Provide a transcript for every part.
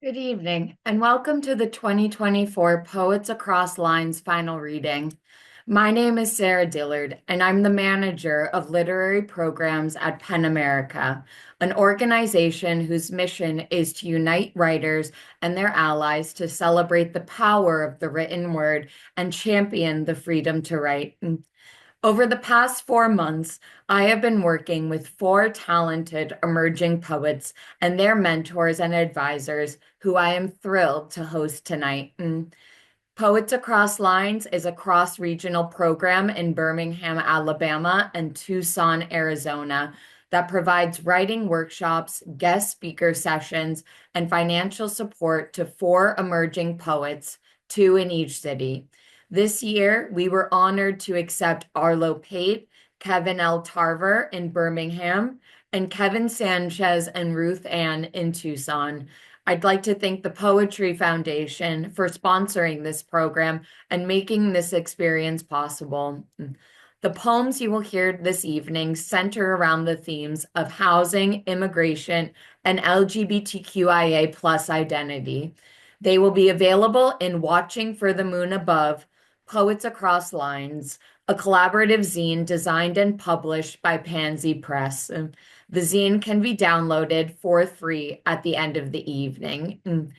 Good evening, and welcome to the 2024 Poets Across Lines final reading. My name is Sarah Dillard, and I'm the manager of literary programs at PEN America, an organization whose mission is to unite writers and their allies to celebrate the power of the written word and champion the freedom to write. Over the past 4 months, I have been working with four talented emerging poets and their mentors and advisors who I am thrilled to host tonight. Poets Across Lines is a cross-regional program in Birmingham, Alabama, and Tucson, Arizona, that provides writing workshops, guest speaker sessions, and financial support to four emerging poets, two in each city. This year, we were honored to accept Arlo Pate, Kevin L. Tarver in Birmingham, and Kevin Sanchez and Ruth Ann in Tucson. I'd like to thank the Poetry Foundation for sponsoring this program and making this experience possible. The poems you will hear this evening center around the themes of housing, immigration, and LGBTQIA plus identity. They will be available in Watching for the Moon Above, Poets Across Lines, a collaborative zine designed and published by Pansy Press. The zine can be downloaded for free at the end of the evening.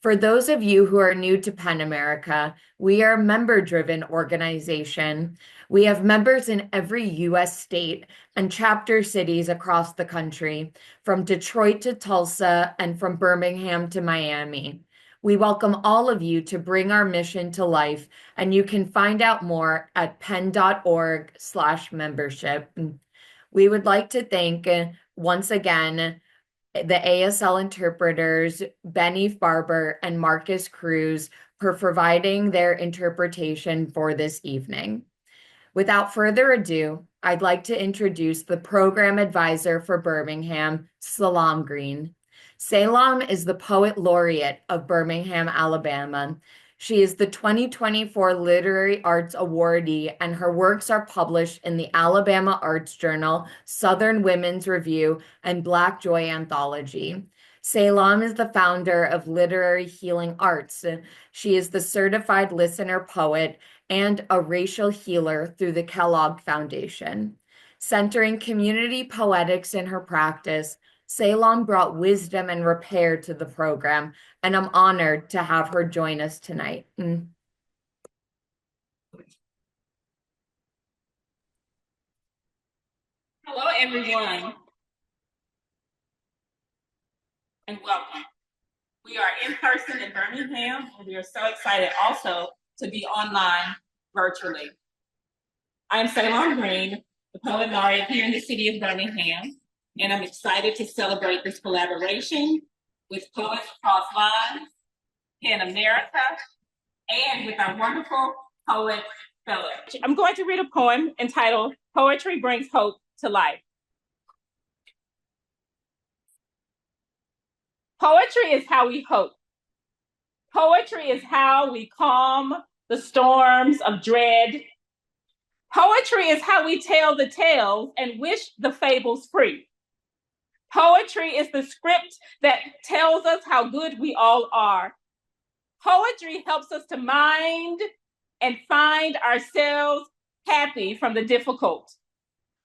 For those of you who are new to PEN America, we are a member-driven organization. We have members in every U.S. state and chapter cities across the country, from Detroit to Tulsa and from Birmingham to Miami. We welcome all of you to bring our mission to life, and you can find out more at pen.org/membership. We would like to thank once again the ASL interpreters, Benny Farber and Marcus Cruz, for providing their interpretation for this evening. Without further ado, I'd like to introduce the program advisor for Birmingham, Salam Green. Salam is the poet laureate of Birmingham, Alabama. She is the 2024 Literary Arts Awardee, and her works are published in the Alabama Arts Journal, Southern Women's Review, and Black Joy Anthology. Salam is the founder of Literary Healing Arts. She is the certified listener poet and a racial healer through the Kellogg Foundation. Centering community poetics in her practice, Salam brought wisdom and repair to the program, and I'm honored to have her join us tonight. Hello, everyone, and welcome. We are in person in Birmingham, and we are so excited also to be online virtually. I am Salon Green, the poet laureate here in the city of Birmingham, and I'm excited to celebrate this collaboration with Poets Across Lines, PEN America, and with our wonderful poet fellow. I'm going to read a poem entitled Poetry Brings Hope to Life. Poetry is how we hope. Poetry is how we calm the storms of dread. Poetry is how we tell the tales and wish the fables free. Poetry is the script that tells us how good we all are. Poetry helps us to mind and find ourselves happy from the difficult.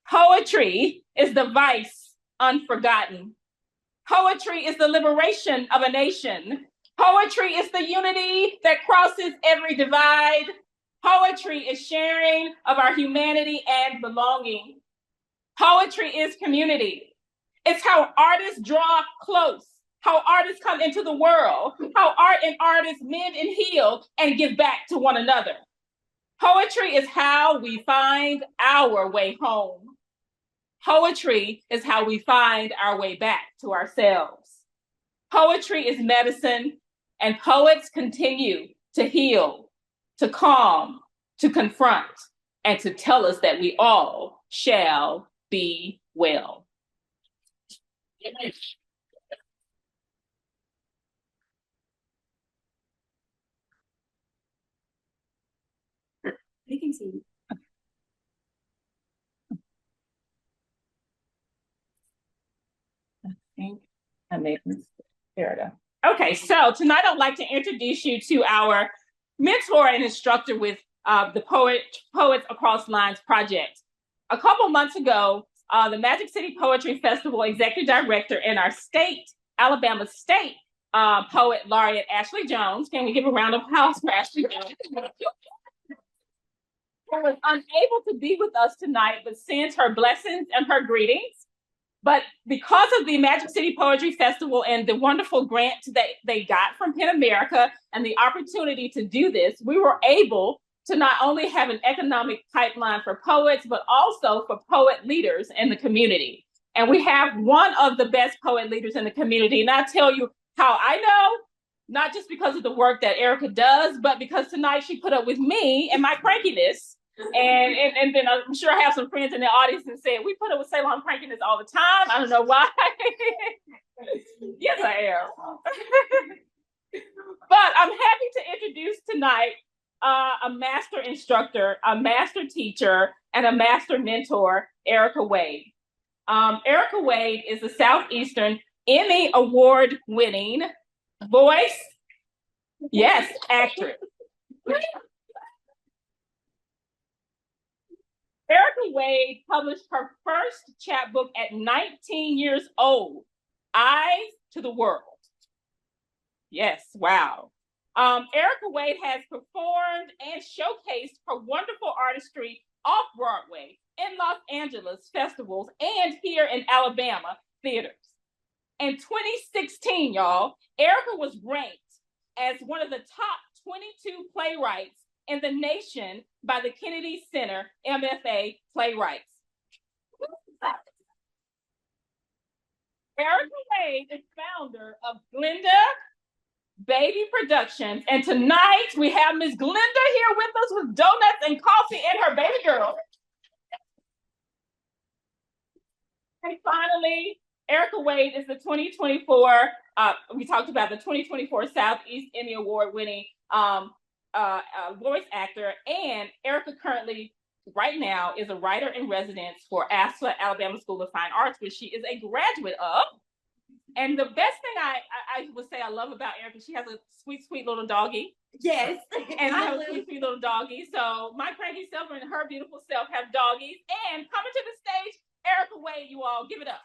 Poetry is the vice unforgotten. Poetry is the liberation of a nation. Poetry is the unity that crosses every divide. Poetry is sharing of our humanity and belonging. Poetry is community. It's how artists draw close, how artists come into the world, how art and artists mend and heal and give back to one another. Poetry is how we find our way home. Poetry is how we find our way back to ourselves. Poetry is medicine, and poets continue to heal, to calm, to confront, and to tell us that we all shall be well. You can see. I think I made this. Here it is. Okay, so tonight I'd like to introduce you to our mentor and instructor with the Poets Across Lines project. A couple months ago, the Magic City Poetry Festival executive director and our state, Alabama State poet laureate, Ashley Jones. Can we give a round of applause for Ashley Jones? Who was unable to be with us tonight, but sends her blessings and her greetings. But because of the Magic City Poetry Festival and the wonderful grant that they got from PEN America and the opportunity to do this, we were able to not only have an economic pipeline for poets, but also for poet leaders in the community. And we have one of the best poet leaders in the community. And I'll tell you how I know, not just because of the work that Erica does, but because tonight she put up with me and my crankiness. And then I'm sure I have some friends in the audience that said, we put up with Ceylon crankiness all the time. I don't know why. Yes, I am. But I'm happy to introduce tonight a master instructor, a master teacher, and a master mentor, Erica Wade. Erica Wade is a Southeastern Emmy Award-winning voice, yes, actress. Erica Wade published her first chapbook at 19 years old, Eyes to the World. Yes, wow. Erica Wade has performed and showcased her wonderful artistry off Broadway in Los Angeles festivals and here in Alabama theaters. In 2016, y'all, Erica was ranked as one of the top 22 playwrights in the nation by the Kennedy Center MFA Playwrights. Erica Wade is founder of Glenda Baby Productions, and tonight we have Miss Glenda here with us with donuts and coffee and her baby girl. And finally, Erica Wade is the 2024, we talked about the 2024 Southeast Emmy Award winning voice actor, and Erica currently, right now, is a writer in residence for ASFA, Alabama School of Fine Arts, which she is a graduate of. And the best thing I would say I love about Erica, she has a sweet, sweet little doggie. Yes. And I have a sweet, sweet little doggie. So my cranky self and her beautiful self have doggies. And coming to the stage, Erica Wade, you all, give it up.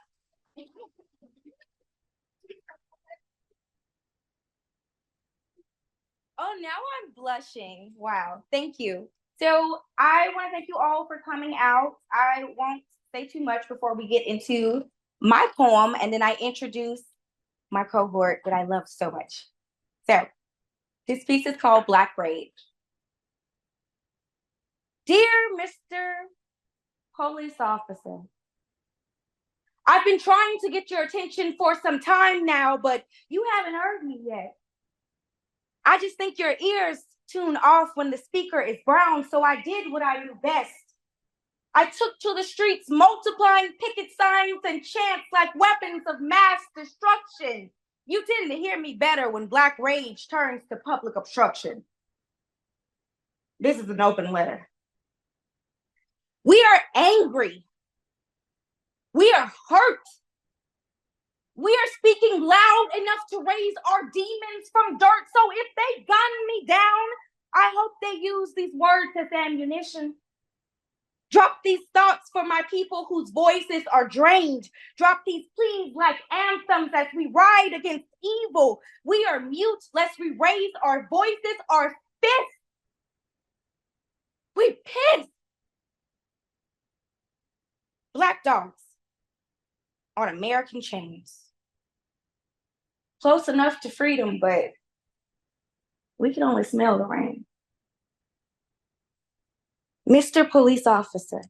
Oh, now I'm blushing. Wow, thank you. So I want to thank you all for coming out. I won't say too much before we get into my poem, and then I introduce my cohort that I love so much. So this piece is called Black Rage. Dear Mr. Police Officer, I've been trying to get your attention for some time now, but you haven't heard me yet. I just think your ears tune off when the speaker is brown, so I did what I knew best. I took to the streets, multiplying picket signs and chants like weapons of mass destruction. You tend to hear me better when Black rage turns to public obstruction. This is an open letter. We are angry. We are hurt. We are speaking loud enough to raise our demons from dirt. So if they gun me down, I hope they use these words as ammunition. Drop these thoughts for my people whose voices are drained. Drop these pleas like anthems as we ride against evil. We are mute lest we raise our voices, our fists. We piss. Black dogs on American chains. Close enough to freedom, but we can only smell the rain. Mr. Police Officer,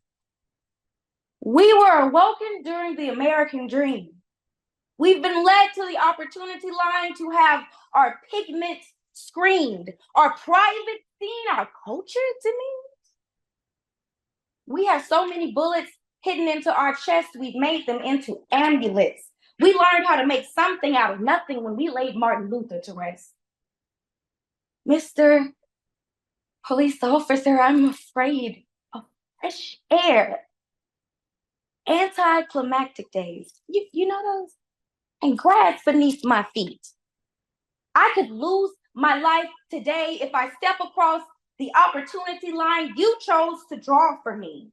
we were awoken during the American dream. We've been led to the opportunity line to have our pigments screened, our private seen, our culture demeaned. We have so many bullets hidden into our chests, we've made them into amulets. We learned how to make something out of nothing when we laid Martin Luther to rest. Mr. Police Officer, I'm afraid of fresh air. Anticlimactic days, you know those? And grass beneath my feet. I could lose my life today if I step across the opportunity line you chose to draw for me.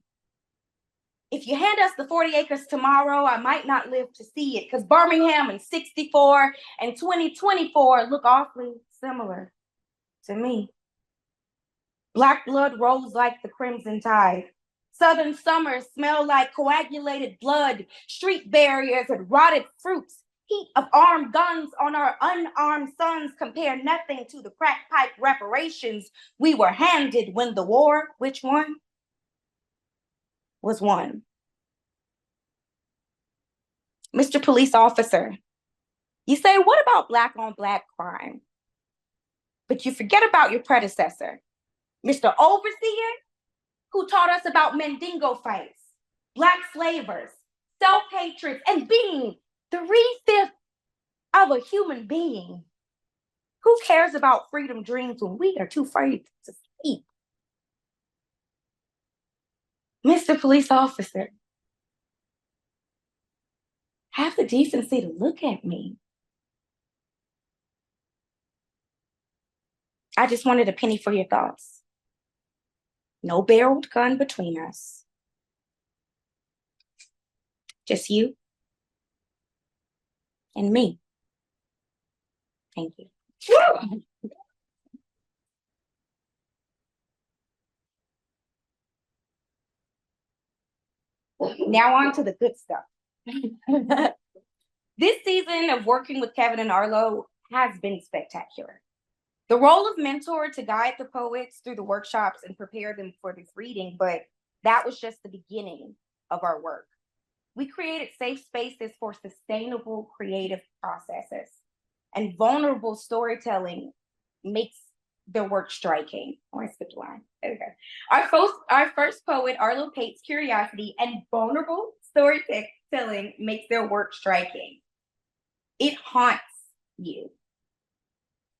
If you hand us the 40 acres tomorrow, I might not live to see it because Birmingham in 64 and 2024 look awfully similar to me. Black blood rolls like the crimson tide. Southern summers smell like coagulated blood, street barriers and rotted fruits. Heat of armed guns on our unarmed sons compare nothing to the crack pipe reparations we were handed when the war, which one, was won. Mr. Police Officer, you say, what about Black on Black crime? But you forget about your predecessor, Mr. Overseer, who taught us about Mandingo fights, Black slavers, self-hatred, and being the 3/5 of a human being. Who cares about freedom dreams when we are too afraid to speak? Mr. Police Officer, have the decency to look at me. I just wanted a penny for your thoughts. No barreled gun between us. Just you and me. Thank you. Now on to the good stuff. This season of working with Kevin and Arlo has been spectacular. The role of mentor to guide the poets through the workshops and prepare them for this reading, but that was just the beginning of our work. We created safe spaces for sustainable creative processes, and vulnerable storytelling makes their work striking. Oh, I skipped a line. There we go. Our first poet, Arlo Pate's curiosity and vulnerable storytelling makes their work striking. It haunts you,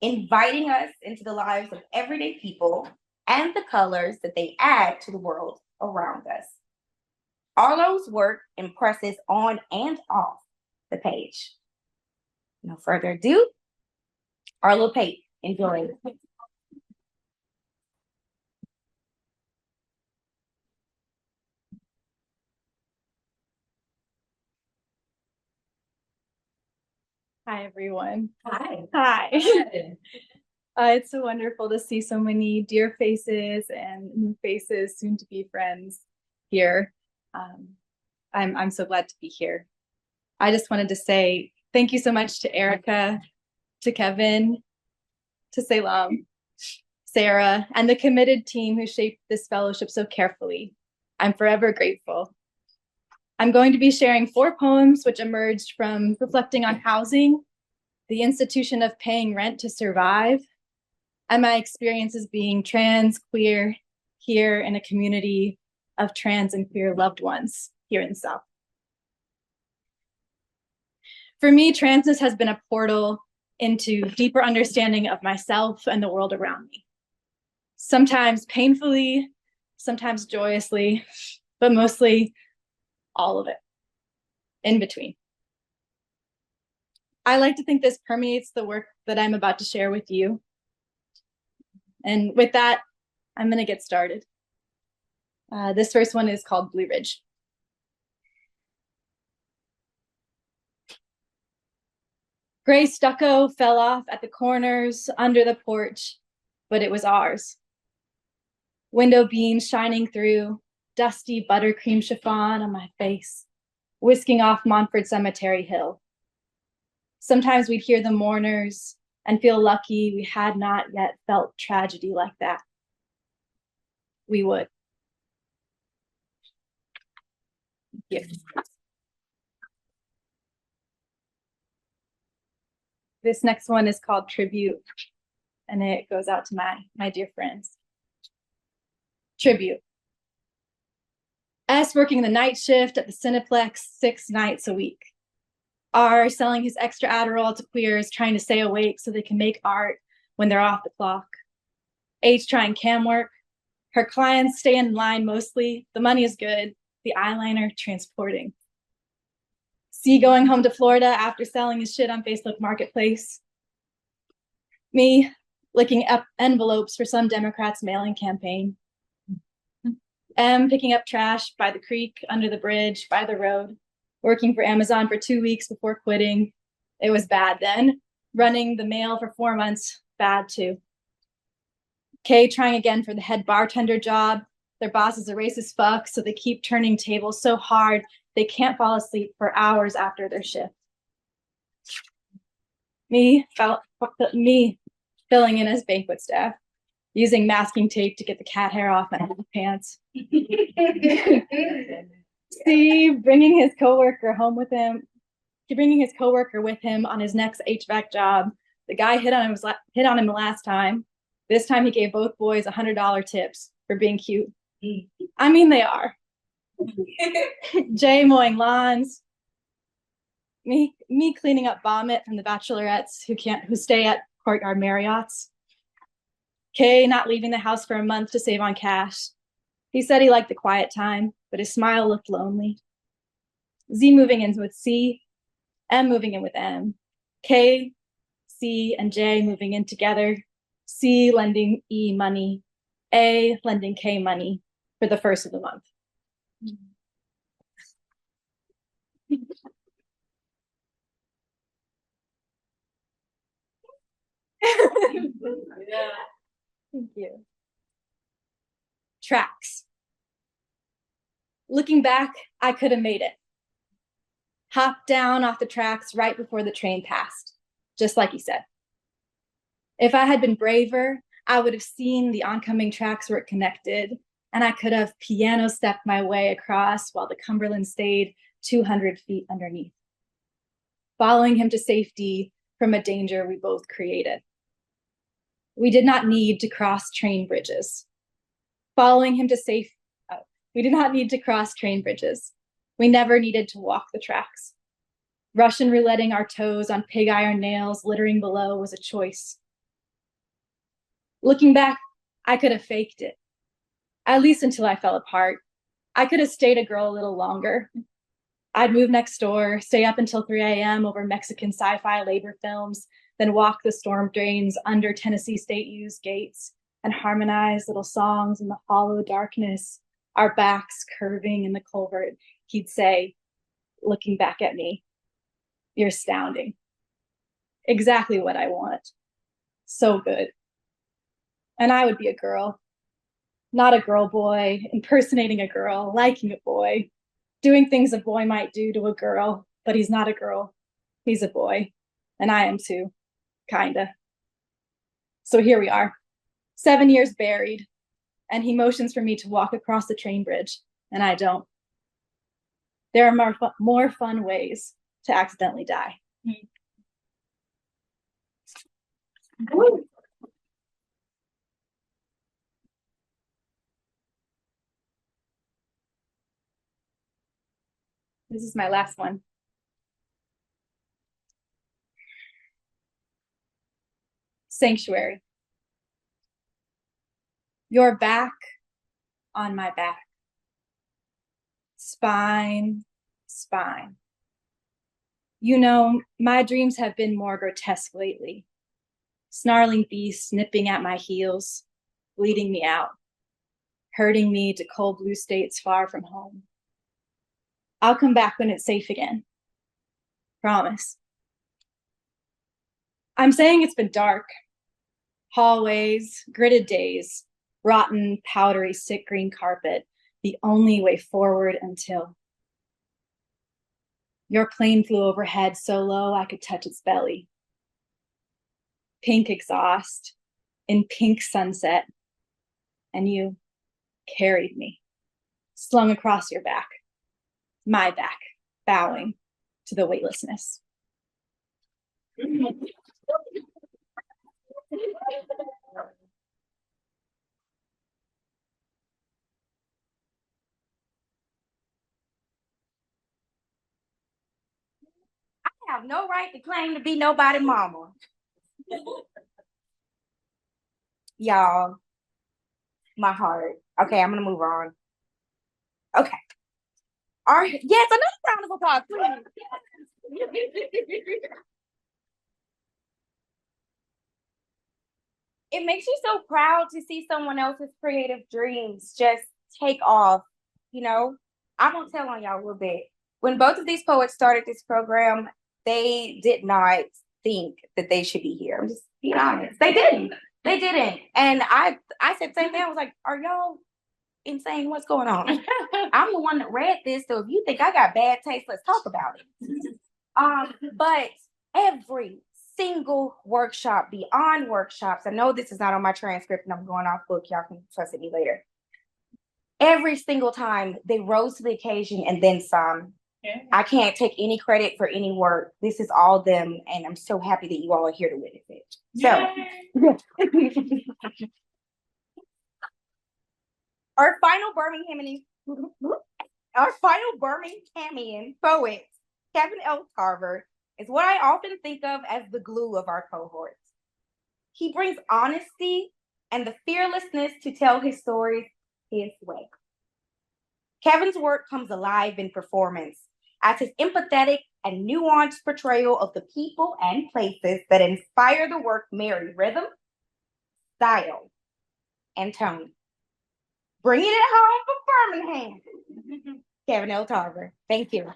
inviting us into the lives of everyday people and the colors that they add to the world around us. Arlo's work impresses on and off the page. No further ado, Arlo Pate, enjoy. Hi, everyone. Hi. Hi. It's so wonderful to see so many dear faces and new faces, soon to be friends here. I'm so glad to be here. I just wanted to say thank you so much to Erica, to Kevin, to Salem, Sarah, and the committed team who shaped this fellowship so carefully. I'm forever grateful. I'm going to be sharing 4 poems which emerged from reflecting on housing, the institution of paying rent to survive, and my experiences being trans, queer, here in a community of trans and queer loved ones here in the South. For me, transness has been a portal into deeper understanding of myself and the world around me. Sometimes painfully, sometimes joyously, but mostly all of it in between. I like to think this permeates the work that I'm about to share with you. And with that, I'm going to get started. This first one is called Blue Ridge. Gray stucco fell off at the corners under the porch, but it was ours. Window beams shining through, dusty buttercream chiffon on my face, whisking off Montfort Cemetery Hill. Sometimes we'd hear the mourners and feel lucky we had not yet felt tragedy like that. We would. Thank you. This next one is called Tribute, and it goes out to my dear friends. Tribute. S working the night shift at the Cineplex 6 nights a week. R selling his extra Adderall to queers trying to stay awake so they can make art when they're off the clock. H trying cam work. Her clients stay in line mostly. The money is good. The eyeliner transporting. C going home to Florida after selling his shit on Facebook Marketplace. Me licking up envelopes for some Democrats' mailing campaign. M picking up trash by the creek, under the bridge, by the road, working for Amazon for 2 weeks before quitting. It was bad then. Running the mail for 4 months, bad too. K trying again for the head bartender job. Their boss is a racist fuck, so they keep turning tables so hard they can't fall asleep for hours after their shift. Me filling in as banquet staff, using masking tape to get the cat hair off my pants. C bringing his coworker with him on his next HVAC job. The guy hit on him the last time. This time he gave both boys $100 tips for being cute. I mean, they are. Jay mowing lawns. Me cleaning up vomit from the bachelorettes who stay at Courtyard Marriott's. K not leaving the house for a month to save on cash. He said he liked the quiet time, but his smile looked lonely. Z moving in with C, M moving in with M. K, C, and J moving in together. C lending E money. A lending K money for the first of the month. Yeah. Thank you. Tracks. Looking back, I could have made it. Hopped down off the tracks right before the train passed, just like he said. If I had been braver, I would have seen the oncoming tracks were connected, and I could have piano stepped my way across while the Cumberland stayed 200 feet underneath, following him to safety from a danger we both created. We did not need to cross train bridges. We did not need to cross train bridges. We never needed to walk the tracks. Russian rouletting our toes on pig iron nails littering below was a choice. Looking back, I could have faked it, at least until I fell apart. I could have stayed a girl a little longer. I'd move next door, stay up until 3 a.m. over Mexican sci-fi labor films, then walk the storm drains under Tennessee State U's gates and harmonize little songs in the hollow darkness, our backs curving in the culvert. He'd say, looking back at me, "You're astounding." Exactly what I want. So good. And I would be a girl, not a girl boy, impersonating a girl, liking a boy, doing things a boy might do to a girl, but he's not a girl. He's a boy, and I am too, kinda. So here we are, 7 years buried, and he motions for me to walk across the train bridge, and I don't. There are more fun ways to accidentally die. This is my last one. Sanctuary. Your back on my back. Spine, spine. You know, my dreams have been more grotesque lately. Snarling beasts nipping at my heels, bleeding me out, hurting me to cold blue states far from home. I'll come back when it's safe again. Promise. I'm saying it's been dark. Hallways, gritted days, rotten, powdery, sick green carpet, the only way forward until your plane flew overhead so low I could touch its belly. Pink exhaust, in pink sunset, and you carried me, slung across your back, my back, bowing to the weightlessness. I have no right to claim to be nobody's mama. Y'all, my heart. Okay, I'm gonna move on. Okay. All right. Yes, another round of applause, please. It makes you so proud to see someone else's creative dreams just take off. You know, I'm gonna tell on y'all a little bit. When both of these poets started this program, they did not think that they should be here. I'm just being honest. They didn't. They didn't. And I said the same thing. I was like, are y'all insane? What's going on? I'm the one that read this, so if you think I got bad taste, let's talk about it. But every single workshop, beyond workshops, I know this is not on my transcript and I'm going off book, y'all can fuss at me later. Every single time they rose to the occasion and then some. Yeah. I can't take any credit for any work. This is all them, and I'm so happy that you all are here to witness it. So, our final Birminghamian poet, Kevin L. Tarver, is what I often think of as the glue of our cohort. He brings honesty and the fearlessness to tell his stories his way. Kevin's work comes alive in performance as his empathetic and nuanced portrayal of the people and places that inspire the work marry rhythm, style, and tone. Bringing it home for Birmingham, Kevin L. Tarver. Thank you.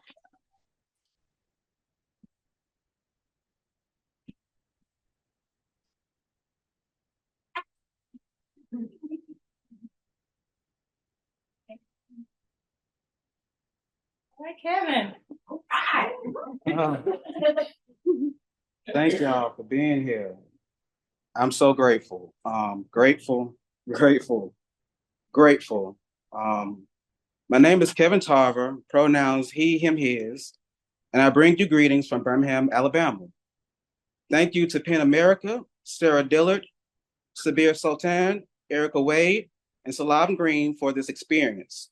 Hi, Kevin. Thank y'all for being here. I'm so grateful. Grateful. My name is Kevin Tarver, pronouns he, him, his, and I bring you greetings from Birmingham, Alabama. Thank you to Pen America, Sarah Dillard, Sabir Sultan, Erica Wade, and Salam Green for this experience.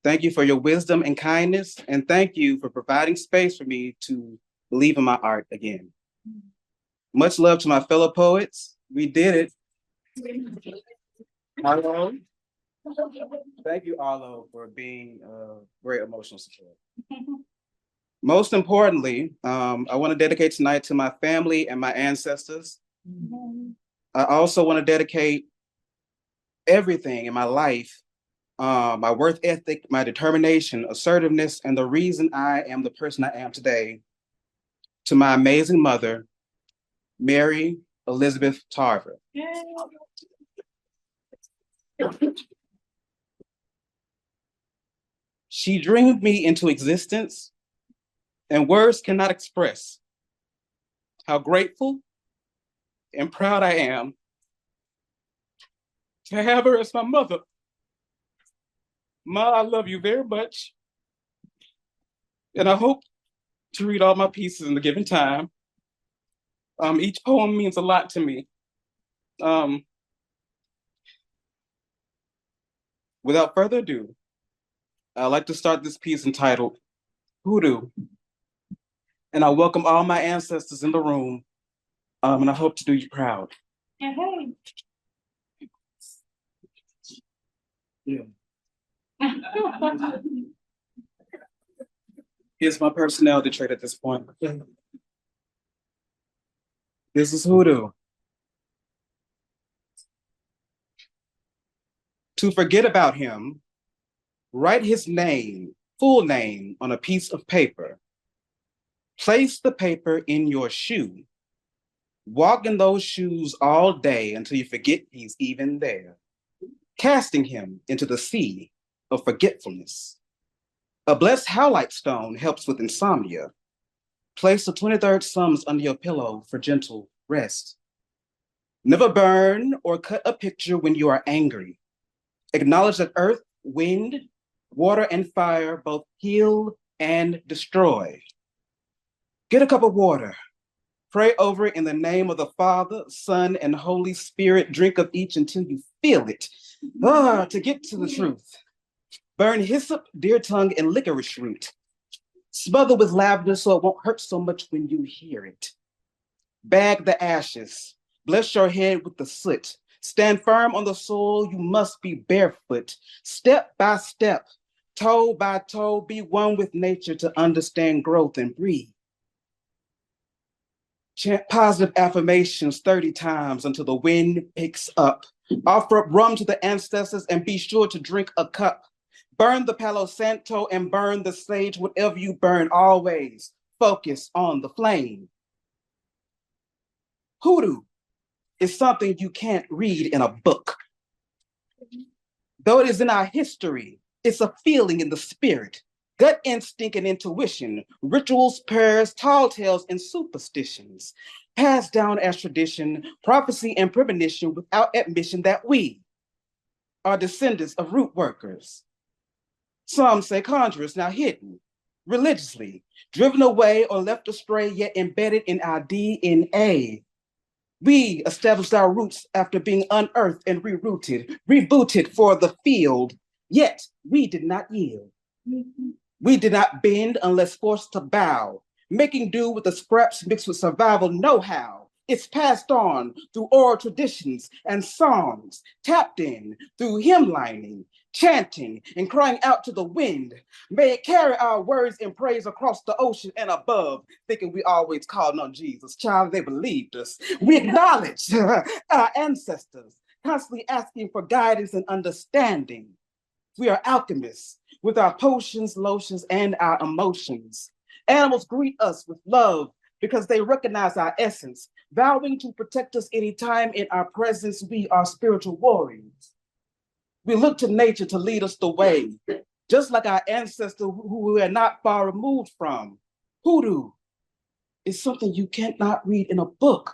Thank you for your wisdom and kindness, and thank you for providing space for me to believe in my art again. Much love to my fellow poets. We did it. Arlo. Thank you, Arlo, for being a great emotional support. Most importantly, I want to dedicate tonight to my family and my ancestors. I also want to dedicate everything in my life, my work ethic, my determination, assertiveness, and the reason I am the person I am today, to my amazing mother, Mary Elizabeth Tarver. She dreamed me into existence, and words cannot express how grateful and proud I am to have her as my mother. Ma, I love you very much, and I hope to read all my pieces in the given time. Each poem means a lot to me. Without further ado, I'd like to start this piece entitled Hoodoo. And I welcome all my ancestors in the room, and I hope to do you proud. Hey. Yeah. Here's my personality trait at this point. This is Hoodoo. To forget about him, write his name, full name, on a piece of paper. Place the paper in your shoe. Walk in those shoes all day until you forget he's even there, casting him into the sea of forgetfulness. A blessed howlite stone helps with insomnia. Place the 23rd Psalms under your pillow for gentle rest. Never burn or cut a picture when you are angry. Acknowledge that earth, wind, water, and fire both heal and destroy. Get a cup of water. Pray over it in the name of the Father, Son, and Holy Spirit. Drink of each until you feel it. To get to the truth. Burn hyssop, deer tongue, and licorice root. Smother with lavender so it won't hurt so much when you hear it. Bag the ashes. Bless your head with the soot. Stand firm on the soil, you must be barefoot. Step by step, toe by toe, be one with nature to understand growth and breathe. Chant positive affirmations 30 times until the wind picks up. Offer up rum to the ancestors and be sure to drink a cup. Burn the Palo Santo and burn the sage. Whatever you burn, always focus on the flame. Hoodoo is something you can't read in a book. Though it is in our history, it's a feeling in the spirit, gut instinct and intuition, rituals, prayers, tall tales, and superstitions, passed down as tradition, prophecy, and premonition without admission that we are descendants of root workers. Some say conjurers, now hidden religiously, driven away or left astray, yet embedded in our DNA. We established our roots after being unearthed and rerouted, rebooted for the field, yet we did not yield. We did not bend unless forced to bow, making do with the scraps mixed with survival know-how. It's passed on through oral traditions and songs, tapped in through hymnlining, chanting and crying out to the wind. May it carry our words in praise across the ocean and above, thinking we always called on Jesus. Child, they believed us. We acknowledge our ancestors, constantly asking for guidance and understanding. We are alchemists with our potions, lotions, and our emotions. Animals greet us with love because they recognize our essence, vowing to protect us anytime in our presence. We are spiritual warriors. We look to nature to lead us the way, just like our ancestors who we are not far removed from. Hoodoo is something you cannot read in a book.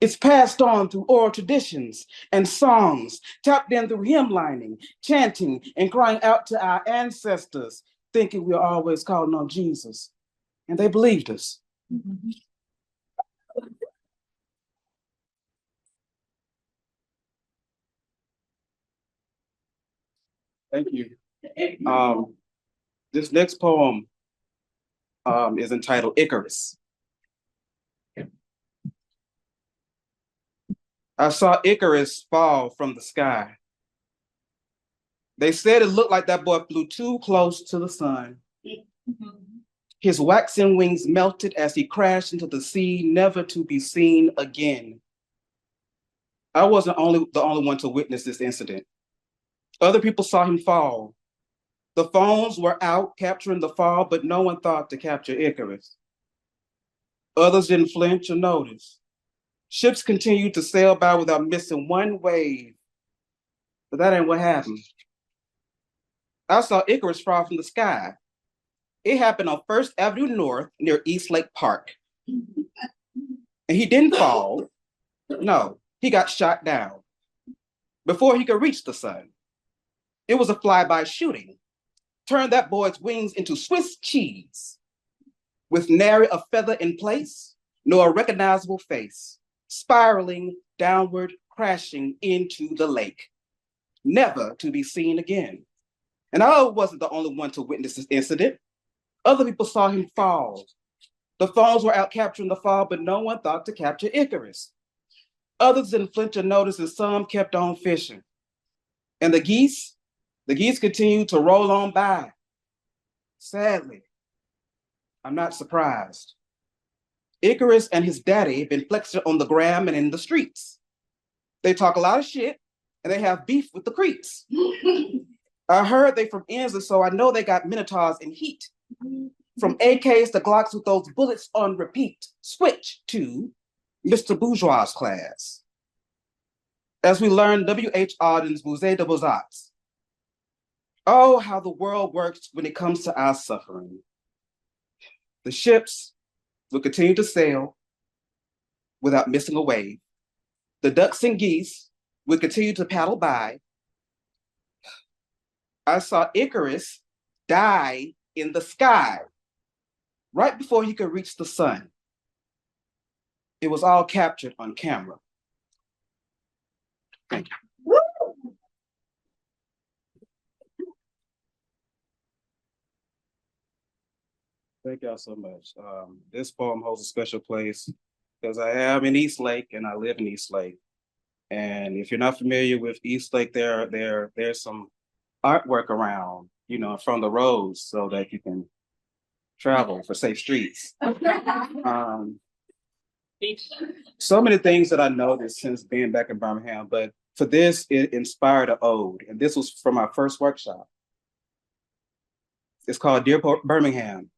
It's passed on through oral traditions and songs, tapped in through hymnlining, chanting, and crying out to our ancestors, thinking we are always calling on Jesus. And they believed us. Mm-hmm. Thank you. This next poem is entitled Icarus. I saw Icarus fall from the sky. They said it looked like that boy flew too close to the sun. His waxen wings melted as he crashed into the sea, never to be seen again. I wasn't the only one to witness this incident. Other people saw him fall. The phones were out capturing the fall, but no one thought to capture Icarus. Others didn't flinch or notice. Ships continued to sail by without missing one wave. But that ain't what happened. I saw Icarus fall from the sky. It happened on 1st Avenue North near East Lake Park. And he didn't fall. No, he got shot down before he could reach the sun. It was a flyby shooting. Turned that boy's wings into Swiss cheese. With nary a feather in place, nor a recognizable face, spiraling downward, crashing into the lake, never to be seen again. And I wasn't the only one to witness this incident. Other people saw him fall. The phones were out capturing the fall, but no one thought to capture Icarus. Others didn't flinch or notice, and some kept on fishing. And the geese continued to roll on by. Sadly, I'm not surprised. Icarus and his daddy have been flexing on the gram and in the streets. They talk a lot of shit, and they have beef with the creeps. I heard they from Enza, so I know they got minotaurs in heat. From AKs to Glocks with those bullets on repeat. Switch to Mr. Bourgeois' class. As we learn W.H. Auden's Musée de Beaux-Arts. Oh, how the world works when it comes to our suffering. The ships will continue to sail without missing a wave. The ducks and geese will continue to paddle by. I saw Icarus die in the sky right before he could reach the sun. It was all captured on camera. Thank you. Thank y'all so much. This poem holds a special place because I am in East Lake and I live in East Lake. And if you're not familiar with East Lake, there's some artwork around, from the roads so that you can travel for safe streets. So many things that I noticed since being back in Birmingham, but for this, it inspired an ode. And this was from our first workshop. It's called Dear Birmingham,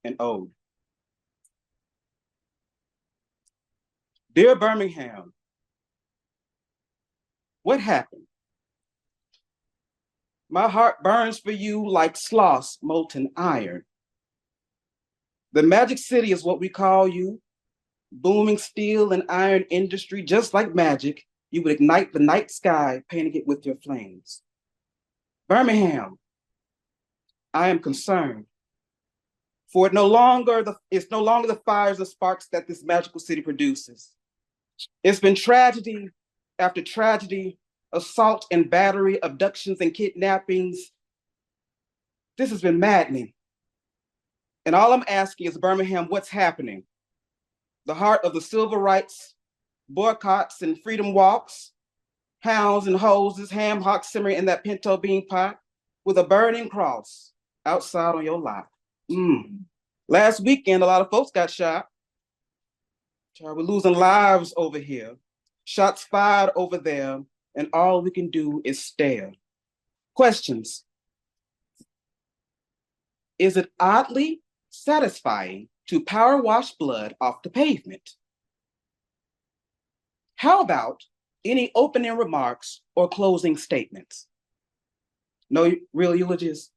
an ode. Dear Birmingham, what happened? My heart burns for you like sloss molten iron. The magic city is what we call you. Booming steel and iron industry, just like magic, you would ignite the night sky, painting it with your flames. Birmingham, I am concerned. For it's no longer the fires and sparks that this magical city produces. It's been tragedy after tragedy, assault and battery, abductions and kidnappings. This has been maddening. And all I'm asking is, Birmingham, what's happening? The heart of the civil rights, boycotts and freedom walks, hounds and hoses, ham hocks simmering in that pinto bean pot with a burning cross outside on your lot. Last weekend, a lot of folks got shot. We're losing lives over here, shots fired over there, and all we can do is stare. Questions. Is it oddly satisfying to power wash blood off the pavement? How about any opening remarks or closing statements? No real eulogies?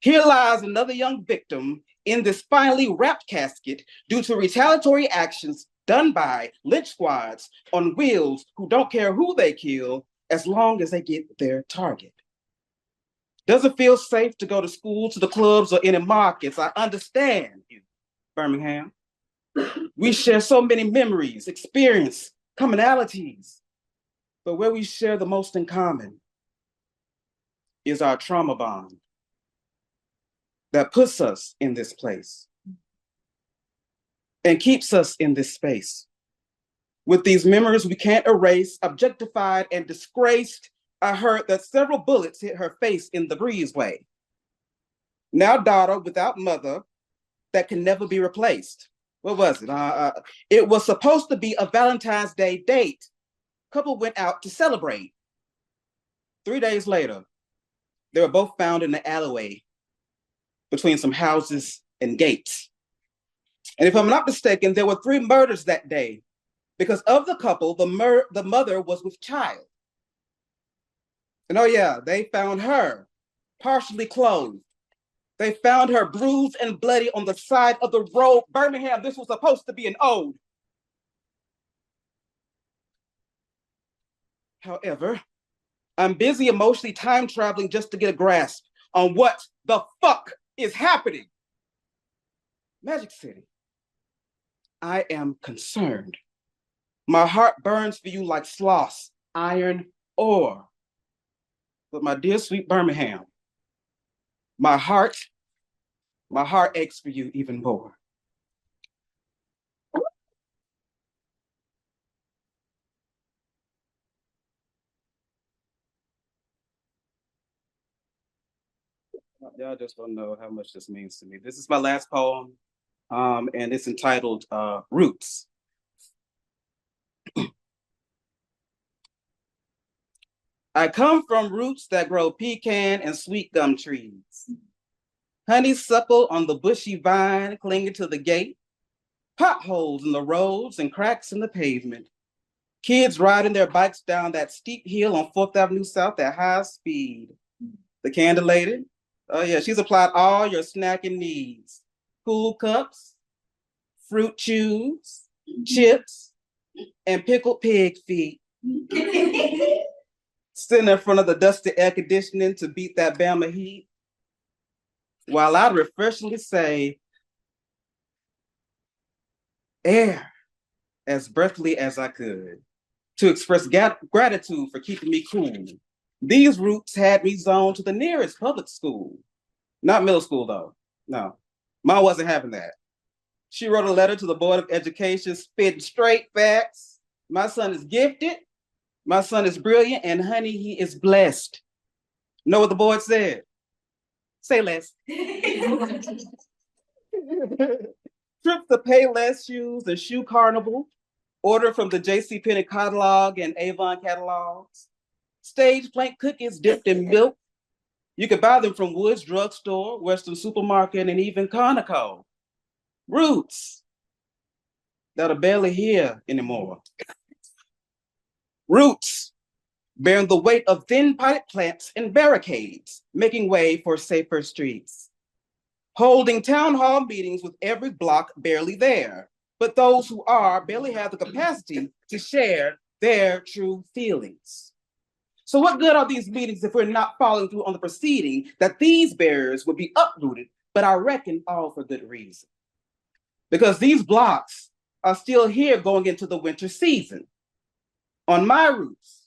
Here lies another young victim in this finely wrapped casket due to retaliatory actions done by lynch squads on wheels who don't care who they kill as long as they get their target. Does it feel safe to go to school, to the clubs, or any markets? I understand you, Birmingham. We share so many memories, experience, commonalities, but where we share the most in common is our trauma bond that puts us in this place and keeps us in this space. With these memories we can't erase, objectified and disgraced, I heard that several bullets hit her face in the breezeway. Now daughter without mother that can never be replaced. What was it? It was supposed to be a Valentine's Day date. Couple went out to celebrate. 3 days later, they were both found in the alleyway between some houses and gates. And if I'm not mistaken, there were 3 murders that day. Because of the couple, the mother was with child. And oh yeah, they found her partially clothed. They found her bruised and bloody on the side of the road. Birmingham, this was supposed to be an ode. However, I'm busy emotionally time traveling just to get a grasp on what the fuck is happening. Magic City, I am concerned. My heart burns for you like sloss, iron ore. But my dear sweet Birmingham, my heart aches for you even more. Y'all just don't know how much this means to me. This is my last poem, and it's entitled Roots. I come from roots that grow pecan and sweet gum trees. Honeysuckle on the bushy vine clinging to the gate, potholes in the roads and cracks in the pavement. Kids riding their bikes down that steep hill on 4th Avenue South at high speed. The candle lady, oh yeah, she's applied all your snacking needs. Cool cups, fruit chews, chips, and pickled pig feet. Sitting in front of the dusty air conditioning to beat that Bama heat, while I'd refreshingly say, air, as breathily as I could, to express gratitude for keeping me cool. These roots had me zoned to the nearest public school. Not middle school, though. No, Mom wasn't having that. She wrote a letter to the Board of Education, spitting straight facts. My son is gifted. My son is brilliant, and honey, he is blessed. Know what the board said? Say less. Trips to Payless shoes and shoe carnival, Order from the JCPenney catalog and Avon catalogs. Stage plank cookies dipped in milk. You can buy them from Woods Drug Store, Western Supermarket, and even Conoco. Roots that are barely here anymore. Roots bearing the weight of thin potted plants and barricades, making way for safer streets. Holding town hall meetings with every block barely there, but those who are barely have the capacity to share their true feelings. So what good are these meetings if we're not following through on the proceeding that these barriers would be uprooted, but I reckon all for good reason. Because these blocks are still here going into the winter season. On my roofs,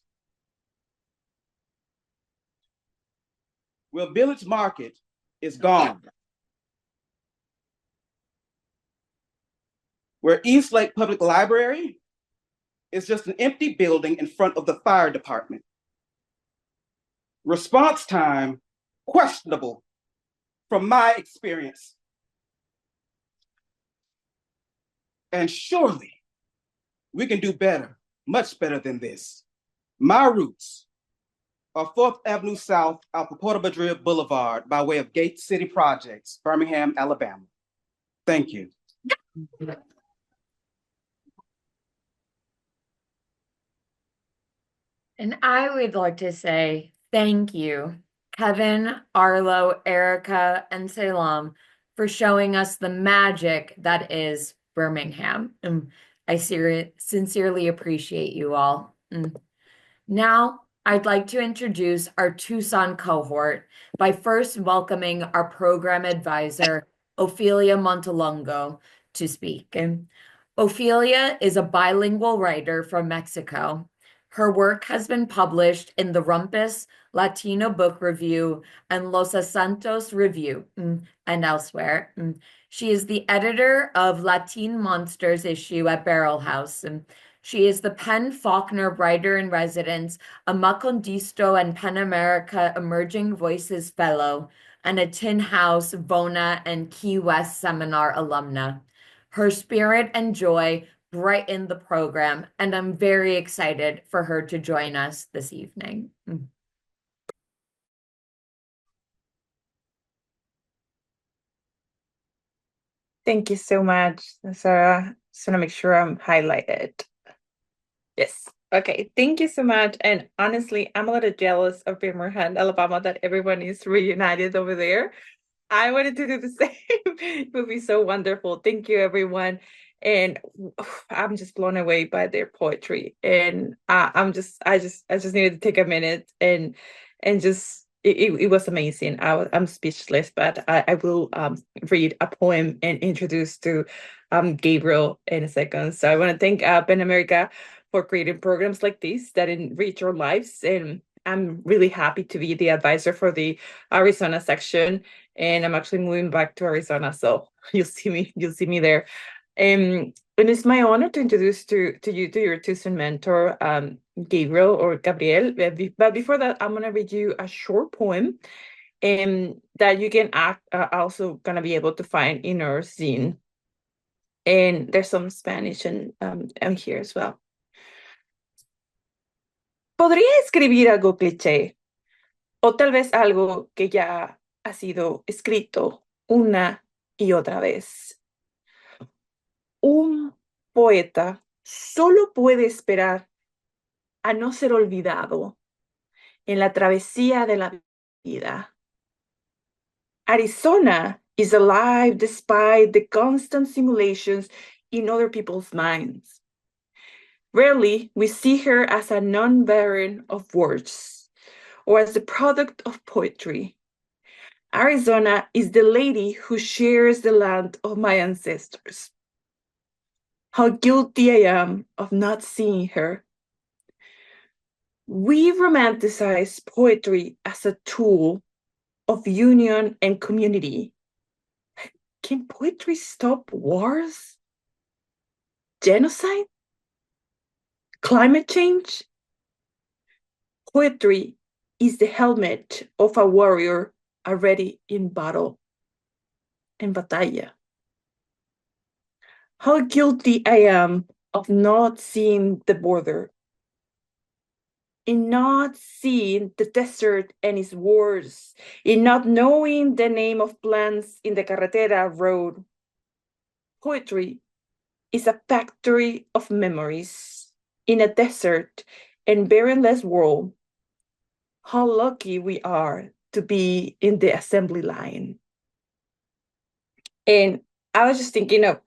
where Village Market is gone, where Eastlake Public Library is just an empty building in front of the fire department. Response time, questionable from my experience. And surely we can do better, much better than this. My roots are 4th Avenue South out Porto Madrid Boulevard by way of Gate City Projects, Birmingham, Alabama. Thank you. And I would like to say thank you, Kevin, Arlo, Erica, and Salem, for showing us the magic that is Birmingham. I sincerely appreciate you all. Now, I'd like to introduce our Tucson cohort by first welcoming our program advisor, Ophelia Montalongo, to speak. Ophelia is a bilingual writer from Mexico. Her work has been published in the Rumpus, Latino Book Review, and Los Asuntos Review, and elsewhere. She is the editor of Latin Monsters issue at Barrel House. She is the Penn Faulkner Writer-in-Residence, a Macondisto and PEN America Emerging Voices Fellow, and a Tin House, Vona, and Key West Seminar alumna. Her spirit and joy brighten the program, and I'm very excited for her to join us this evening. Thank you so much, Sarah. Just want to make sure I'm highlighted. Yes. Okay. Thank you so much. And honestly, I'm a little jealous of Birmingham, Alabama, that everyone is reunited over there. I wanted to do the same. It would be so wonderful. Thank you, everyone. And I'm just blown away by their poetry. And I just needed to take a minute and just it was amazing. I'm speechless, but I will read a poem and introduce to Gabriel in a second. So I want to thank PEN America for creating programs like this that enrich our lives. And I'm really happy to be the advisor for the Arizona section. And I'm actually moving back to Arizona, so you'll see me there. And it's my honor to introduce to your Tucson mentor, Gabriel or Gabriel. But before that, I'm gonna read you a short poem, that you can also gonna be able to find in our zine. And there's some Spanish and here as well. Podría escribir algo cliché, o tal vez algo que ya ha sido escrito una y otra vez. Un poeta solo puede esperar a no ser olvidado en la travesía de la vida. Arizona is alive despite the constant simulations in other people's minds. Rarely we see her as a non-barren of words or as the product of poetry. Arizona is the lady who shares the land of my ancestors. How guilty I am of not seeing her. We romanticize poetry as a tool of union and community. Can poetry stop wars? Genocide? Climate change? Poetry is the helmet of a warrior already in battle, en batalla. How guilty I am of not seeing the border, in not seeing the desert and its wars, in not knowing the name of plants in the carretera road. Poetry is a factory of memories in a desert and barrenless world. How lucky we are to be in the assembly line. And I was just thinking of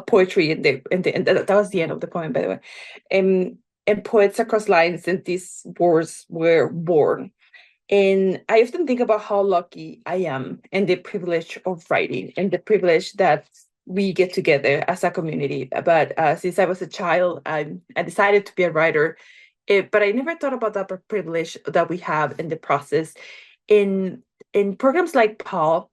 poetry and that was the end of the poem, by the way. And poets across lines and these words were born. And I often think about how lucky I am and the privilege of writing and the privilege that we get together as a community. But since I was a child, I decided to be a writer. But I never thought about that privilege that we have in the process. In programs like PAL,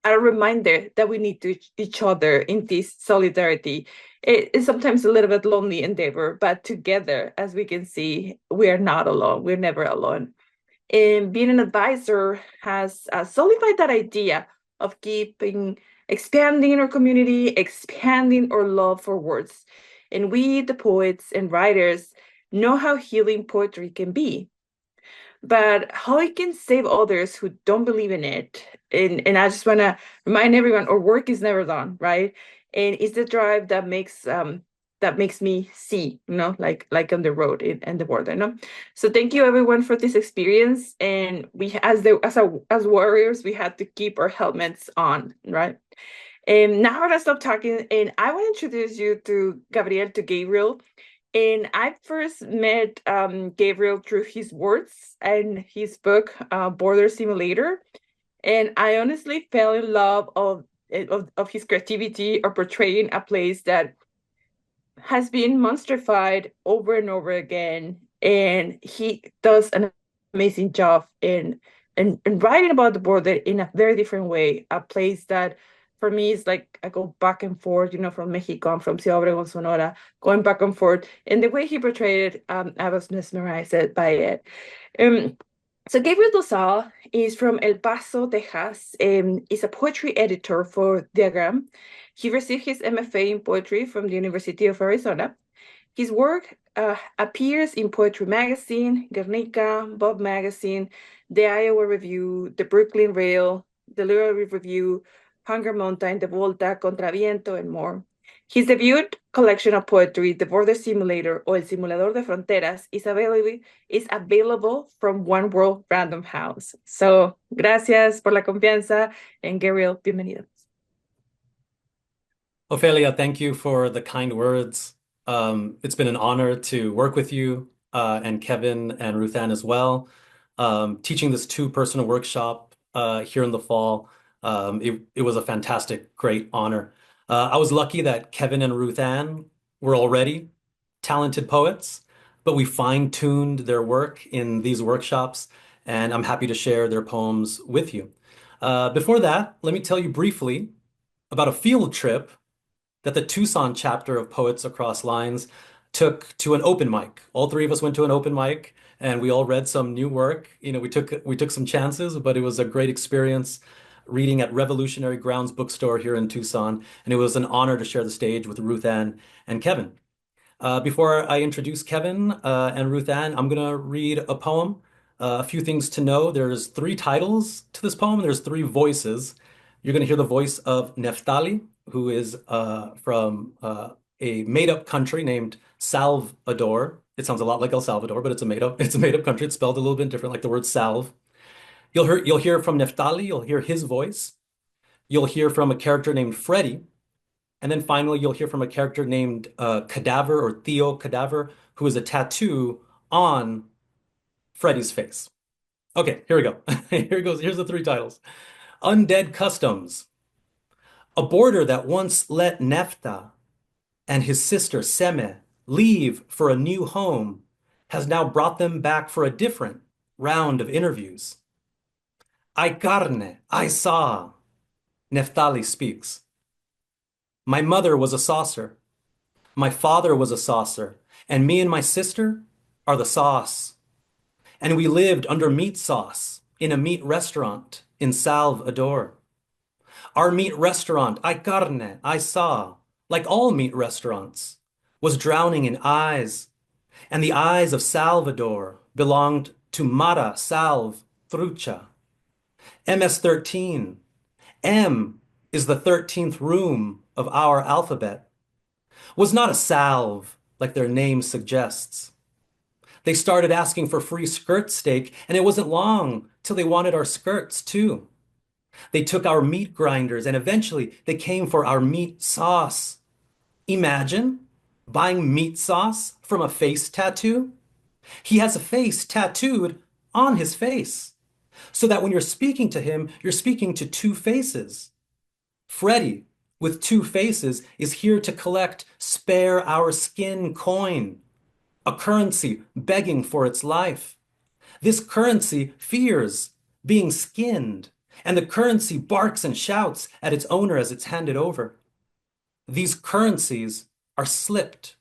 a reminder that we need to each other in this solidarity. It's sometimes a little bit lonely endeavor, but together, as we can see, we are not alone. We're never alone. And being an advisor has solidified that idea of expanding our community, expanding our love for words. And we, the poets and writers, know how healing poetry can be, but how it can save others who don't believe in it. And I just want to remind everyone, our work is never done, right? And it's the drive that makes me see, like on the road and the border, no? So thank you everyone for this experience. And we, as warriors, we had to keep our helmets on, right? And now I'm gonna stop talking, and I want to introduce you to Gabriel. And I first met Gabriel through his words and his book, Border Simulator. And I honestly fell in love of his creativity of portraying a place that has been monstrified over and over again. And he does an amazing job in writing about the border in a very different way, a place that for me is like I go back and forth, from Mexico, I'm from Ciudad Obregón, Sonora, going back and forth. And the way he portrayed it, I was mesmerized by it. So Gabriel Dosal is from El Paso, Texas, is a poetry editor for Diagram. He received his MFA in poetry from the University of Arizona. His work appears in Poetry Magazine, Guernica, Bob Magazine, the Iowa Review, the Brooklyn Rail, the Literary Review, Hunger Mountain, The Volta, Contraviento, and more. His debut collection of poetry, The Border Simulator, o El Simulador de Fronteras, is available from One World Random House. So, gracias por la confianza, and Gabriel, bienvenido. Ophelia, thank you for the kind words. It's been an honor to work with you and Kevin and Ruth Ann as well. Teaching this 2-personal workshop here in the fall, it was a fantastic, great honor. I was lucky that Kevin and Ruth Ann were already talented poets, but we fine-tuned their work in these workshops, and I'm happy to share their poems with you. Before that, let me tell you briefly about a field trip that the Tucson chapter of Poets Across Lines took to an open mic. All 3 of us went to an open mic, and we all read some new work. We took some chances, but it was a great experience reading at Revolutionary Grounds bookstore here in Tucson, and it was an honor to share the stage with Ruth Ann and Kevin. Before I introduce Kevin and Ruth Ann, I'm gonna read a poem. A few things to know: there's 3 titles to this poem. There's 3 voices. You're gonna hear the voice of Neftali, who is from a made-up country named Salvador. It sounds a lot like El Salvador, but it's a made-up country. It's spelled a little bit different, like the word salve. You'll hear from Neftali. You'll hear his voice. You'll hear from a character named Freddie, and then finally you'll hear from a character named Cadaver, or Theo Cadaver, who is a tattoo on Freddie's face. Okay, here we go. Here goes. Here's the 3 titles. Undead Customs. A border that once let Nefta and his sister Seme leave for a new home has now brought them back for a different round of interviews. Ay carne, I saw, Neftali speaks. My mother was a saucer. My father was a saucer. And me and my sister are the sauce. And we lived under meat sauce in a meat restaurant in Salvador. Our meat restaurant, Ay carne, I saw, like all meat restaurants, was drowning in eyes, and the eyes of Salvador belonged to Mara Salve Trucha. MS-13. M is the 13th room of our alphabet. Was not a salve, like their name suggests. They started asking for free skirt steak, and it wasn't long till they wanted our skirts, too. They took our meat grinders, and eventually they came for our meat sauce. Imagine buying meat sauce from a face tattoo. He has a face tattooed on his face, so that when you're speaking to him, you're speaking to two faces. Freddie, with two faces, is here to collect spare our skin coin, a currency begging for its life. This currency fears being skinned, and the currency barks and shouts at its owner as it's handed over. These currencies are slipped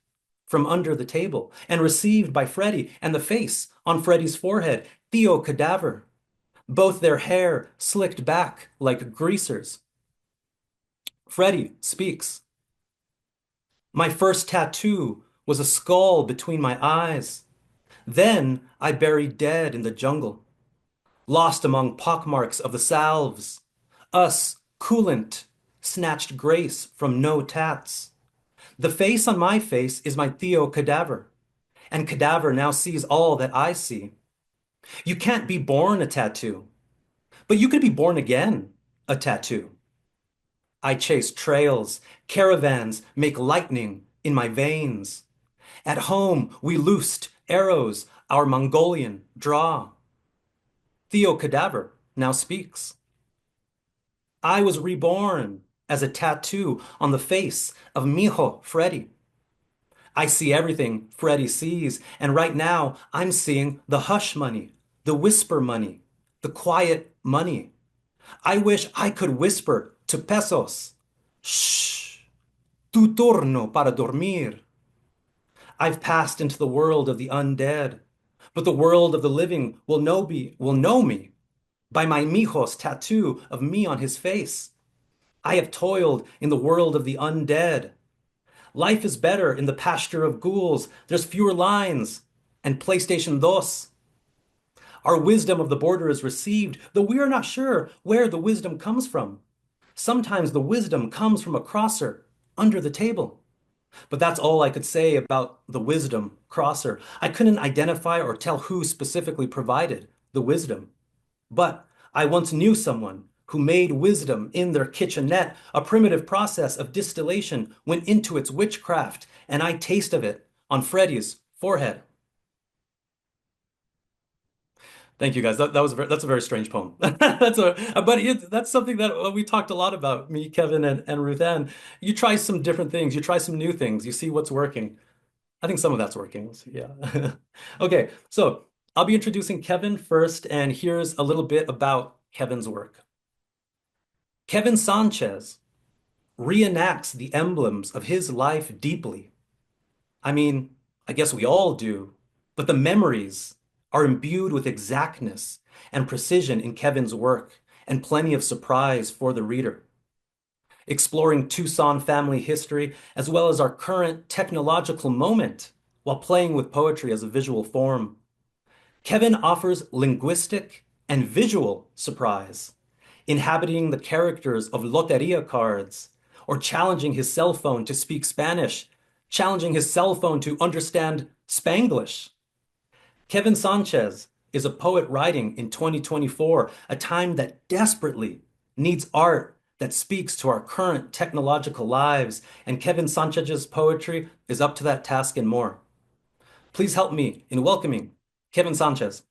from under the table and received by Freddie and the face on Freddie's forehead, Theo Cadaver, both their hair slicked back like greasers. Freddie speaks. My first tattoo was a skull between my eyes. Then I buried dead in the jungle, lost among pockmarks of the salves. Us, coolant, snatched grace from no tats. The face on my face is my Theo Cadaver, and Cadaver now sees all that I see. You can't be born a tattoo, but you could be born again a tattoo. I chase trails, caravans make lightning in my veins. At home, we loosed arrows our Mongolian draw. Theo Cadaver now speaks. I was reborn as a tattoo on the face of Mijo Freddy. I see everything Freddy sees, and right now I'm seeing the hush money, the whisper money, the quiet money. I wish I could whisper to pesos. Shh, tu turno para dormir. I've passed into the world of the undead, but the world of the living will know me by my mijo's tattoo of me on his face. I have toiled in the world of the undead. Life is better in the pasture of ghouls. There's fewer lines and PlayStation 2. Our wisdom of the border is received, though we are not sure where the wisdom comes from. Sometimes the wisdom comes from a crosser under the table. But that's all I could say about the wisdom crosser. I couldn't identify or tell who specifically provided the wisdom. But I once knew someone who made wisdom in their kitchenette. A primitive process of distillation went into its witchcraft, and I taste of it on Freddie's forehead. Thank you, guys. That's a very strange poem. That's something that we talked a lot about, me, Kevin, and Ruth Ann. You try some different things. You try some new things. You see what's working. I think some of that's working. Yeah. Okay, so I'll be introducing Kevin first, and here's a little bit about Kevin's work. Kevin Sanchez reenacts the emblems of his life deeply. I mean, I guess we all do, but the memories are imbued with exactness and precision in Kevin's work, and plenty of surprise for the reader. Exploring Tucson family history, as well as our current technological moment, while playing with poetry as a visual form. Kevin offers linguistic and visual surprise, inhabiting the characters of loteria cards, or challenging his cell phone to speak Spanish, challenging his cell phone to understand Spanglish. Kevin Sanchez is a poet writing in 2024, a time that desperately needs art that speaks to our current technological lives, and Kevin Sanchez's poetry is up to that task and more. Please help me in welcoming Kevin Sanchez.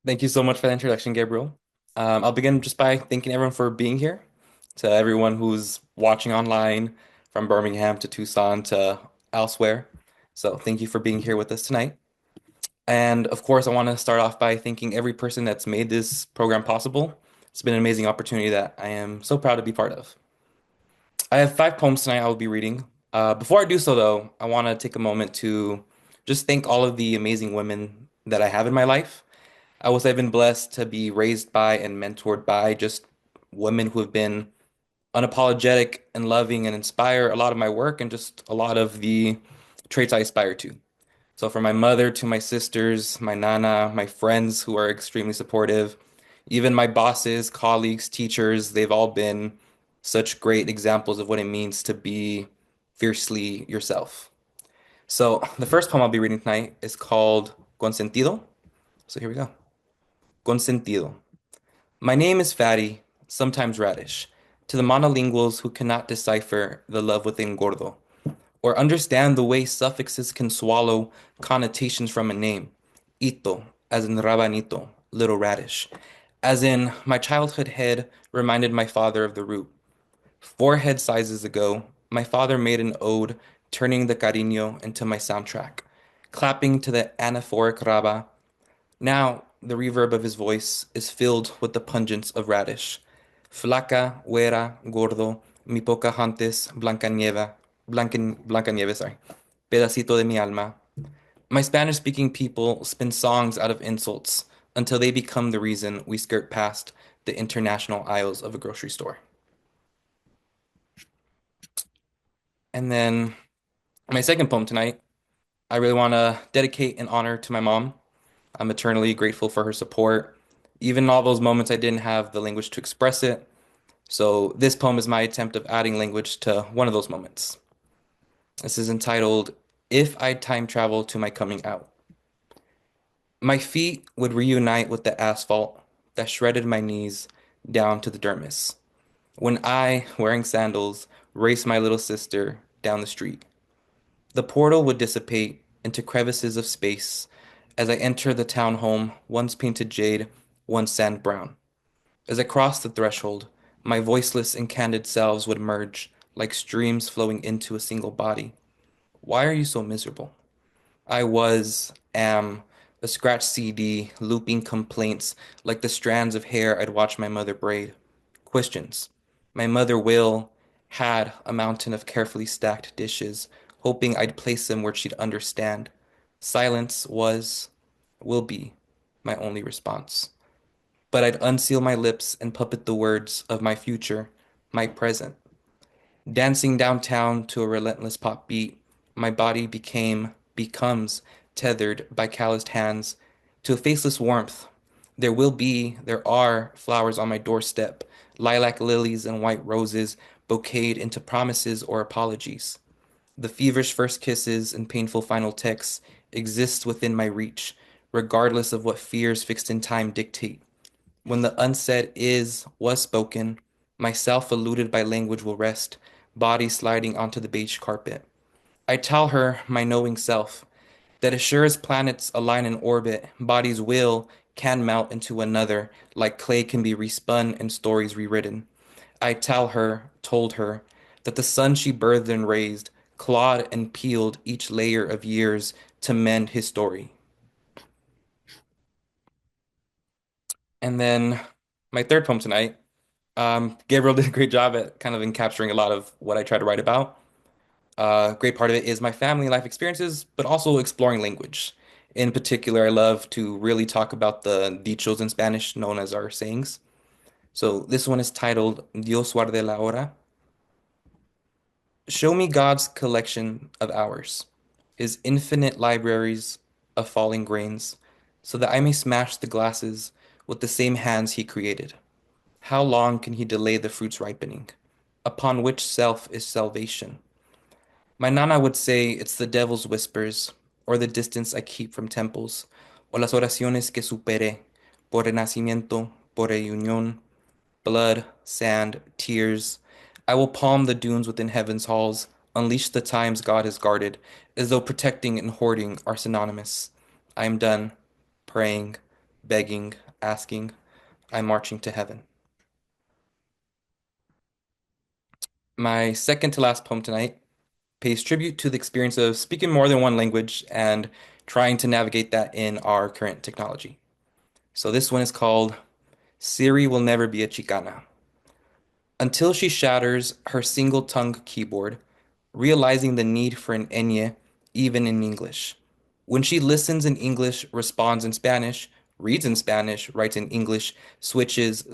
Thank you so much for the introduction, Gabriel. I'll begin just by thanking everyone for being here. To everyone who's watching online from Birmingham to Tucson to elsewhere. So thank you for being here with us tonight. And of course, I want to start off by thanking every person that's made this program possible. It's been an amazing opportunity that I am so proud to be part of. I have 5 poems tonight I will be reading. Before I do so, though, I want to take a moment to just thank all of the amazing women that I have in my life. I've been blessed to be raised by and mentored by just women who have been unapologetic and loving and inspire a lot of my work and just a lot of the traits I aspire to. So from my mother to my sisters, my nana, my friends who are extremely supportive, even my bosses, colleagues, teachers, they've all been such great examples of what it means to be fiercely yourself. So the first poem I'll be reading tonight is called Consentido. So here we go. Consentido. My name is Fatty, sometimes Radish, to the monolinguals who cannot decipher the love within Gordo, or understand the way suffixes can swallow connotations from a name. Ito, as in rabanito, little radish, as in my childhood head reminded my father of the root. 4 head sizes ago, my father made an ode turning the cariño into my soundtrack, clapping to the anaphoric raba. Now, the reverb of his voice is filled with the pungence of radish. Flaca, güera, gordo, mi poca antes, Blanca Nieve, sorry. Pedacito de mi alma. My Spanish-speaking people spin songs out of insults until they become the reason we skirt past the international aisles of a grocery store. And then my second poem tonight, I really want to dedicate an honor to my mom. I'm eternally grateful for her support, even in all those moments I didn't have the language to express it. So this poem is my attempt of adding language to one of those moments. This is entitled, If I Time Travel to My Coming Out. My feet would reunite with the asphalt that shredded my knees down to the dermis. When I, wearing sandals, raced my little sister down the street. The portal would dissipate into crevices of space as I enter the townhome, once painted jade, once sand brown. As I crossed the threshold, my voiceless and candid selves would merge like streams flowing into a single body. Why are you so miserable? I am a scratched CD, looping complaints like the strands of hair I'd watch my mother braid. Questions. My mother had a mountain of carefully stacked dishes, hoping I'd place them where she'd understand. Silence will be, my only response. But I'd unseal my lips and puppet the words of my future, my present. Dancing downtown to a relentless pop beat, my body becomes tethered by calloused hands to a faceless warmth. There are flowers on my doorstep, lilac lilies and white roses, bouqueted into promises or apologies. The feverish first kisses and painful final texts exist within my reach, regardless of what fears fixed in time dictate. When the unsaid was spoken, myself eluded by language will rest, body sliding onto the beige carpet. I tell her, my knowing self, that as sure as planets align in orbit, can melt into another, like clay can be respun and stories rewritten. Told her, that the sun she birthed and raised, clawed and peeled each layer of years to mend his story. And then my third poem tonight, Gabriel did a great job at kind of encapturing a lot of what I try to write about. Great part of it is my family and life experiences, but also exploring language. In particular, I love to really talk about the dichos in Spanish known as our sayings. So this one is titled Dios guarde la hora. Show me God's collection of hours, his infinite libraries of falling grains, so that I may smash the glasses with the same hands he created. How long can he delay the fruit's ripening? Upon which self is salvation? My nana would say it's the devil's whispers, or the distance I keep from temples, o las oraciones que superé, por renacimiento, por reunión, blood, sand, tears. I will palm the dunes within heaven's halls, unleash the times God has guarded, as though protecting and hoarding are synonymous. I am done praying, begging, asking. I'm marching to heaven. My second to last poem tonight pays tribute to the experience of speaking more than one language and trying to navigate that in our current technology. So this one is called Siri Will Never Be a Chicana. Until she shatters her single-tongue keyboard, realizing the need for an ñ even in English. When she listens in English, responds in Spanish, reads in Spanish, writes in English, switches,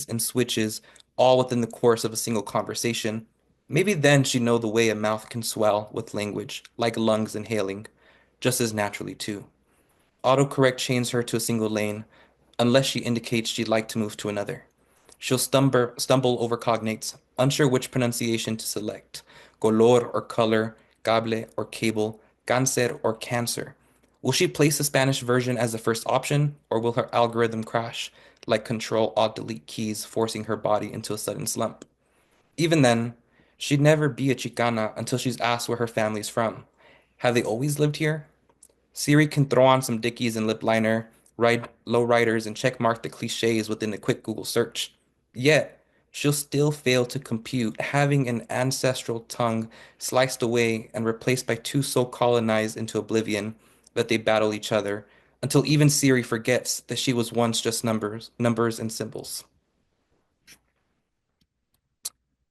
and switches, all within the course of a single conversation, maybe then she'd know the way a mouth can swell with language, like lungs inhaling, just as naturally too. Autocorrect chains her to a single lane, unless she indicates she'd like to move to another. She'll stumble over cognates, unsure which pronunciation to select, color or color, cable or cable, cáncer or cancer. Will she place the Spanish version as the first option, or will her algorithm crash, like Control-Alt-Delete keys forcing her body into a sudden slump? Even then, she'd never be a Chicana until she's asked where her family's from. Have they always lived here? Siri can throw on some Dickies and lip liner, write lowriders, and check mark the cliches within a quick Google search. Yet, she'll still fail to compute having an ancestral tongue sliced away and replaced by two so colonized into oblivion that they battle each other, until even Siri forgets that she was once just numbers and symbols.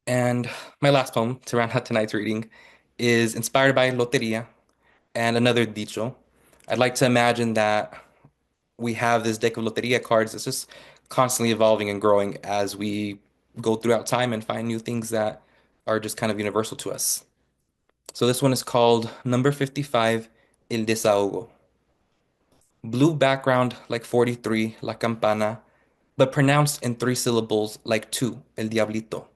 And my last poem to round out tonight's reading is inspired by Loteria and another dicho. I'd like to imagine that we have this deck of Loteria cards that's just constantly evolving and growing as we go throughout time and find new things that are just kind of universal to us. So this one is called number 55, El Desahogo. Blue background like 43, La Campana, but pronounced in three syllables like two, El Diablito.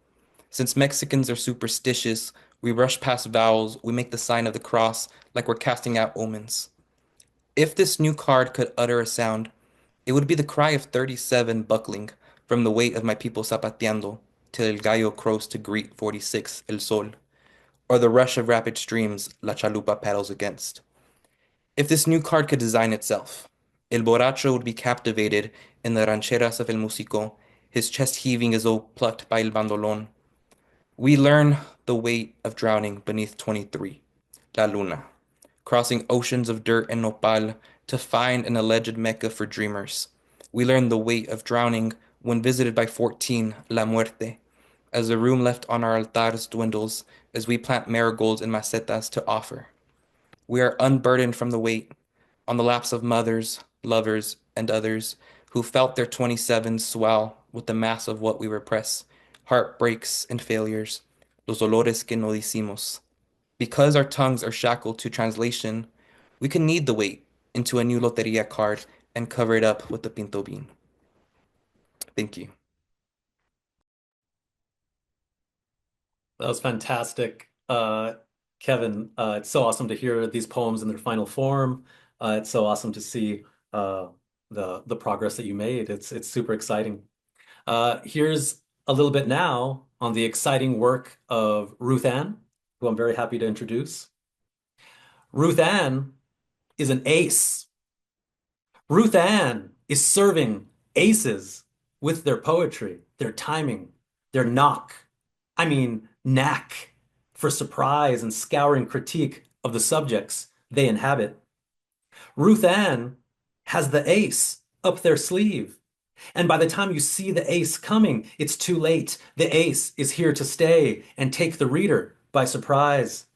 Since Mexicans are superstitious, we rush past vowels, we make the sign of the cross like we're casting out omens. If this new card could utter a sound, it would be the cry of 37 buckling from the weight of my people zapateando till el gallo crows to greet 46 el sol, or the rush of rapid streams la chalupa paddles against. If this new card could design itself, el borracho would be captivated in the rancheras of el músico, his chest heaving as though plucked by el bandolón. We learn the weight of drowning beneath 23, La Luna, crossing oceans of dirt and nopal to find an alleged Mecca for dreamers. We learn the weight of drowning when visited by 14, La Muerte, as the room left on our altars dwindles as we plant marigolds and macetas to offer. We are unburdened from the weight on the laps of mothers, lovers, and others who felt their 27s swell with the mass of what we repress, heartbreaks and failures, los dolores que no decimos. Because our tongues are shackled to translation, we can knead the weight into a new Loteria card and cover it up with the pinto bean. Thank you. That was fantastic, Kevin. It's so awesome to hear these poems in their final form. It's so awesome to see the progress that you made. It's super exciting. Here's a little bit now on the exciting work of Ruth Ann, who I'm very happy to introduce. Ruth Ann is an ace. Ruth Ann is serving aces with their poetry, their timing, their knack for surprise and scouring critique of the subjects they inhabit. Ruth Ann has the ace up their sleeve. And by the time you see the ace coming, it's too late. The ace is here to stay and take the reader by surprise.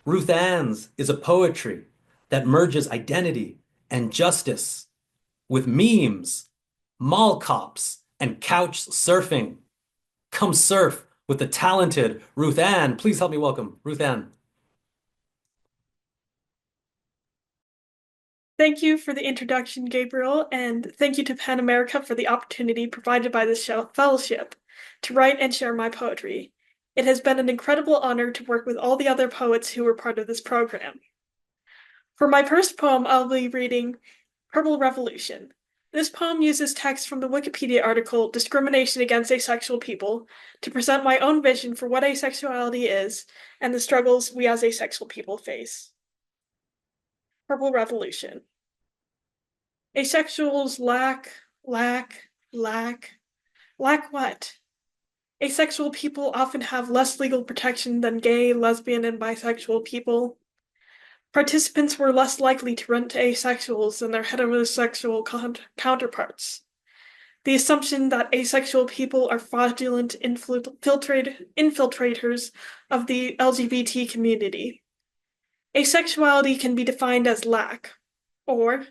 Ruth Ann's is a poetry that merges identity and justice with memes, mall cops, and couch surfing. Come surf with the talented Ruth Ann. Please help me welcome Ruth Ann. Thank you for the introduction, Gabriel, and thank you to PEN America for the opportunity provided by this fellowship to write and share my poetry. It has been an incredible honor to work with all the other poets who were part of this program. For my first poem, I'll be reading Purple Revolution. This poem uses text from the Wikipedia article Discrimination Against Asexual People to present my own vision for what asexuality is and the struggles we as asexual people face. Purple Revolution. Asexuals lack what? Asexual people often have less legal protection than gay, lesbian, and bisexual people. Participants were less likely to rent to asexuals than their heterosexual counterparts. The assumption that asexual people are fraudulent infiltrators of the LGBT community. Asexuality can be defined as lack, or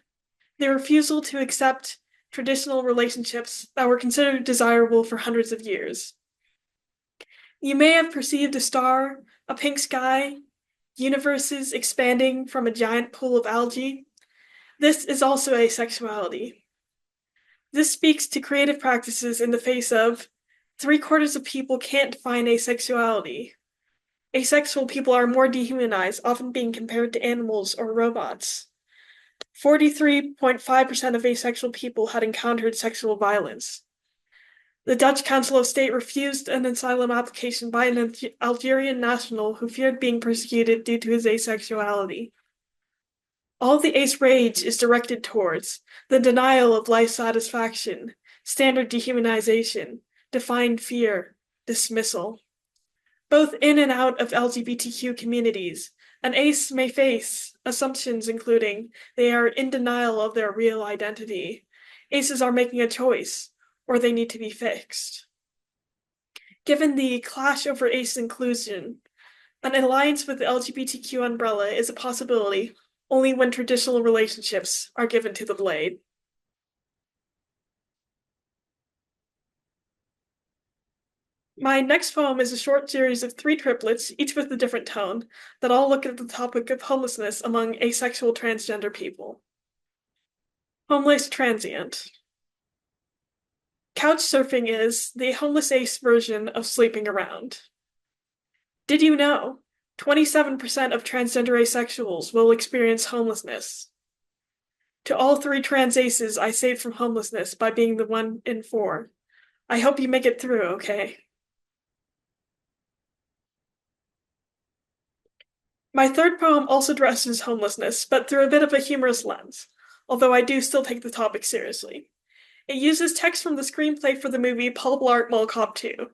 the refusal to accept traditional relationships that were considered desirable for hundreds of years. You may have perceived a star, a pink sky, universes expanding from a giant pool of algae. This is also asexuality. This speaks to creative practices in the face of 3/4 of people can't define asexuality. Asexual people are more dehumanized, often being compared to animals or robots. 43.5% of asexual people had encountered sexual violence. The Dutch Council of State refused an asylum application by an Algerian national who feared being persecuted due to his asexuality. All the ace rage is directed towards the denial of life satisfaction, standard dehumanization, defined fear, dismissal. Both in and out of LGBTQ communities, an ace may face assumptions including they are in denial of their real identity, aces are making a choice, or they need to be fixed. Given the clash over ace inclusion, an alliance with the LGBTQ umbrella is a possibility only when traditional relationships are given to the blade. My next poem is a short series of 3 triplets, each with a different tone, that all look at the topic of homelessness among asexual transgender people. Homeless transient. Couch surfing is the homeless ace version of sleeping around. Did you know 27% of transgender asexuals will experience homelessness? To all 3 trans aces I saved from homelessness by being the 1 in 4. I hope you make it through, okay? My third poem also addresses homelessness, but through a bit of a humorous lens, although I do still take the topic seriously. It uses text from the screenplay for the movie Paul Blart Mall Cop 2.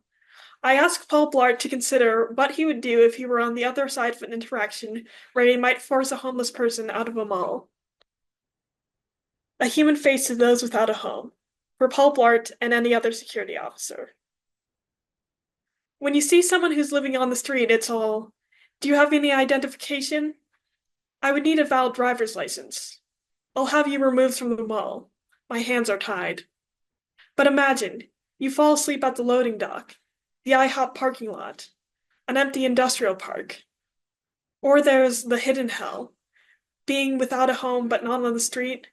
I asked Paul Blart to consider what he would do if he were on the other side of an interaction where he might force a homeless person out of a mall. A human face to those without a home, for Paul Blart and any other security officer. When you see someone who's living on the street, it's all, do you have any identification? I would need a valid driver's license. I'll have you removed from the mall. My hands are tied. But imagine, you fall asleep at the loading dock, the IHOP parking lot, an empty industrial park. Or there's the hidden hell, being without a home but not on the street,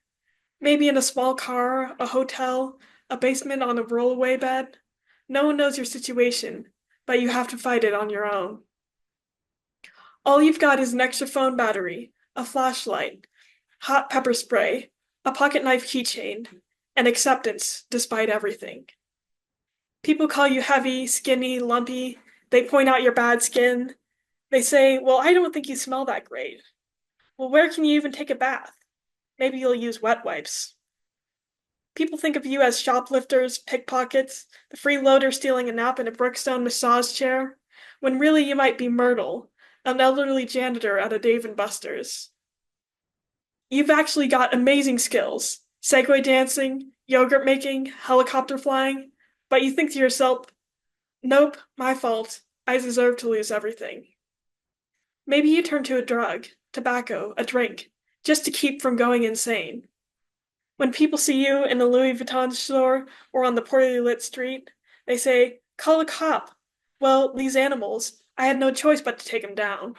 maybe in a small car, a hotel, a basement on a rollaway bed. No one knows your situation, but you have to fight it on your own. All you've got is an extra phone battery, a flashlight, hot pepper spray, a pocket knife keychain, and acceptance despite everything. People call you heavy, skinny, lumpy. They point out your bad skin. They say, well, I don't think you smell that great. Well, where can you even take a bath? Maybe you'll use wet wipes. People think of you as shoplifters, pickpockets, the freeloader stealing a nap in a Brookstone massage chair, when really you might be Myrtle, an elderly janitor at a Dave & Buster's. You've actually got amazing skills, Segway dancing, yogurt making, helicopter flying, but you think to yourself, nope, my fault, I deserve to lose everything. Maybe you turn to a drug, tobacco, a drink, just to keep from going insane. When people see you in a Louis Vuitton store or on the poorly lit street, they say, call a cop. Well, these animals, I had no choice but to take them down.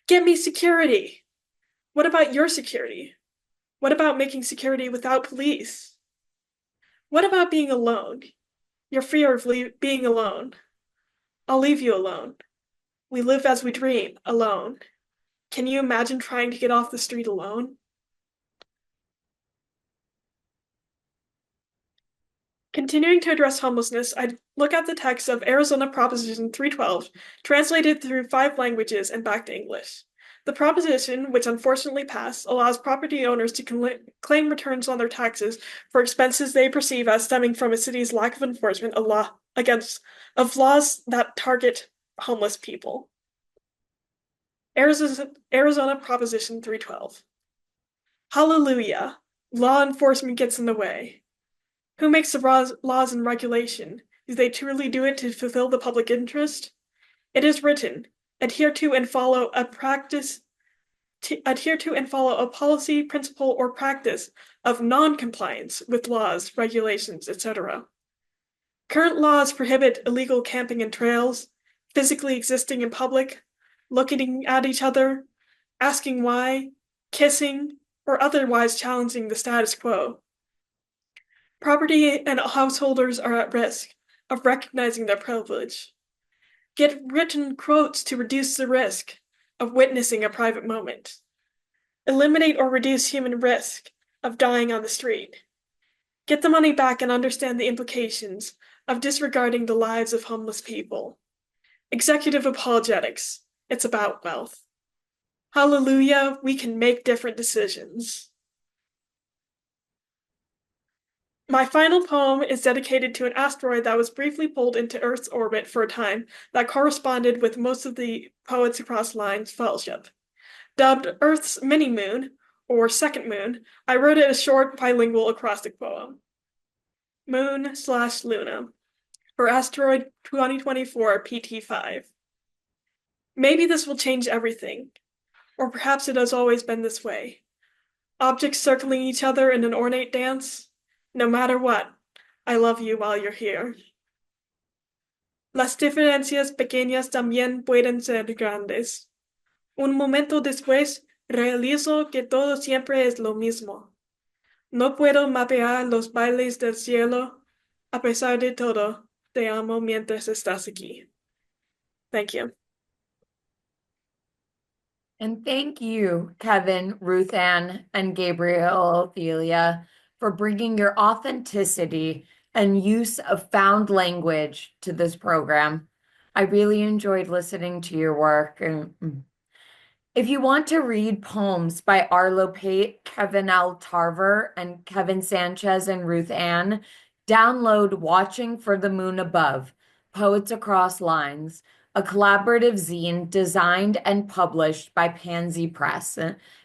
Get me security. What about your security? What about making security without police? What about being alone? Your fear of being alone. I'll leave you alone. We live as we dream, alone. Can you imagine trying to get off the street alone? Continuing to address homelessness, I'd look at the text of Arizona Proposition 312, translated through 5 languages and back to English. The proposition, which unfortunately passed, allows property owners to claim returns on their taxes for expenses they perceive as stemming from a city's lack of enforcement of laws that target homeless people. Arizona Proposition 312. Hallelujah. Law enforcement gets in the way. Who makes the laws and regulation? Do they truly do it to fulfill the public interest? It is written, adhere to and follow a policy, principle, or practice of non-compliance with laws, regulations, etc. Current laws prohibit illegal camping in trails, physically existing in public, looking at each other, asking why, kissing, or otherwise challenging the status quo. Property and householders are at risk of recognizing their privilege. Get written quotes to reduce the risk of witnessing a private moment. Eliminate or reduce human risk of dying on the street. Get the money back and understand the implications of disregarding the lives of homeless people. Executive apologetics. It's about wealth. Hallelujah, we can make different decisions. My final poem is dedicated to an asteroid that was briefly pulled into Earth's orbit for a time that corresponded with most of the Poets Across Lines fellowship. Dubbed Earth's mini-moon, or second moon, I wrote it a short bilingual acrostic poem. Moon/Luna, for asteroid 2024 PT5. Maybe this will change everything, or perhaps it has always been this way. Objects circling each other in an ornate dance. No matter what, I love you while you're here. Las diferencias pequeñas también pueden ser grandes. Un momento después, realizo que todo siempre es lo mismo. No puedo mapear los bailes del cielo. A pesar de todo, te amo mientras estás aquí. Thank you. And thank you, Kevin, Ruth Ann, and Gabriel Ophelia, for bringing your authenticity and use of found language to this program. I really enjoyed listening to your work. And if you want to read poems by Arlo Pate, Kevin L. Tarver, and Kevin Sanchez and Ruth Ann, download Watching for the Moon Above, Poets Across Lines, a collaborative zine designed and published by Pansy Press,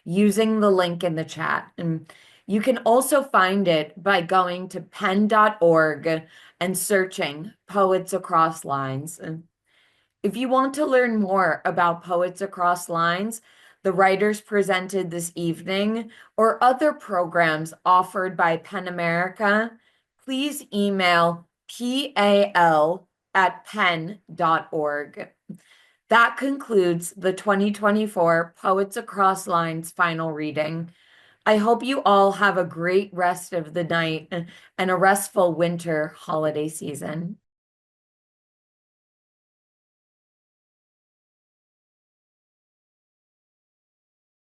using the link in the chat. And you can also find it by going to pen.org and searching Poets Across Lines. If you want to learn more about Poets Across Lines, the writers presented this evening, or other programs offered by PEN America, please email pal@pen.org. That concludes the 2024 Poets Across Lines final reading. I hope you all have a great rest of the night and a restful winter holiday season.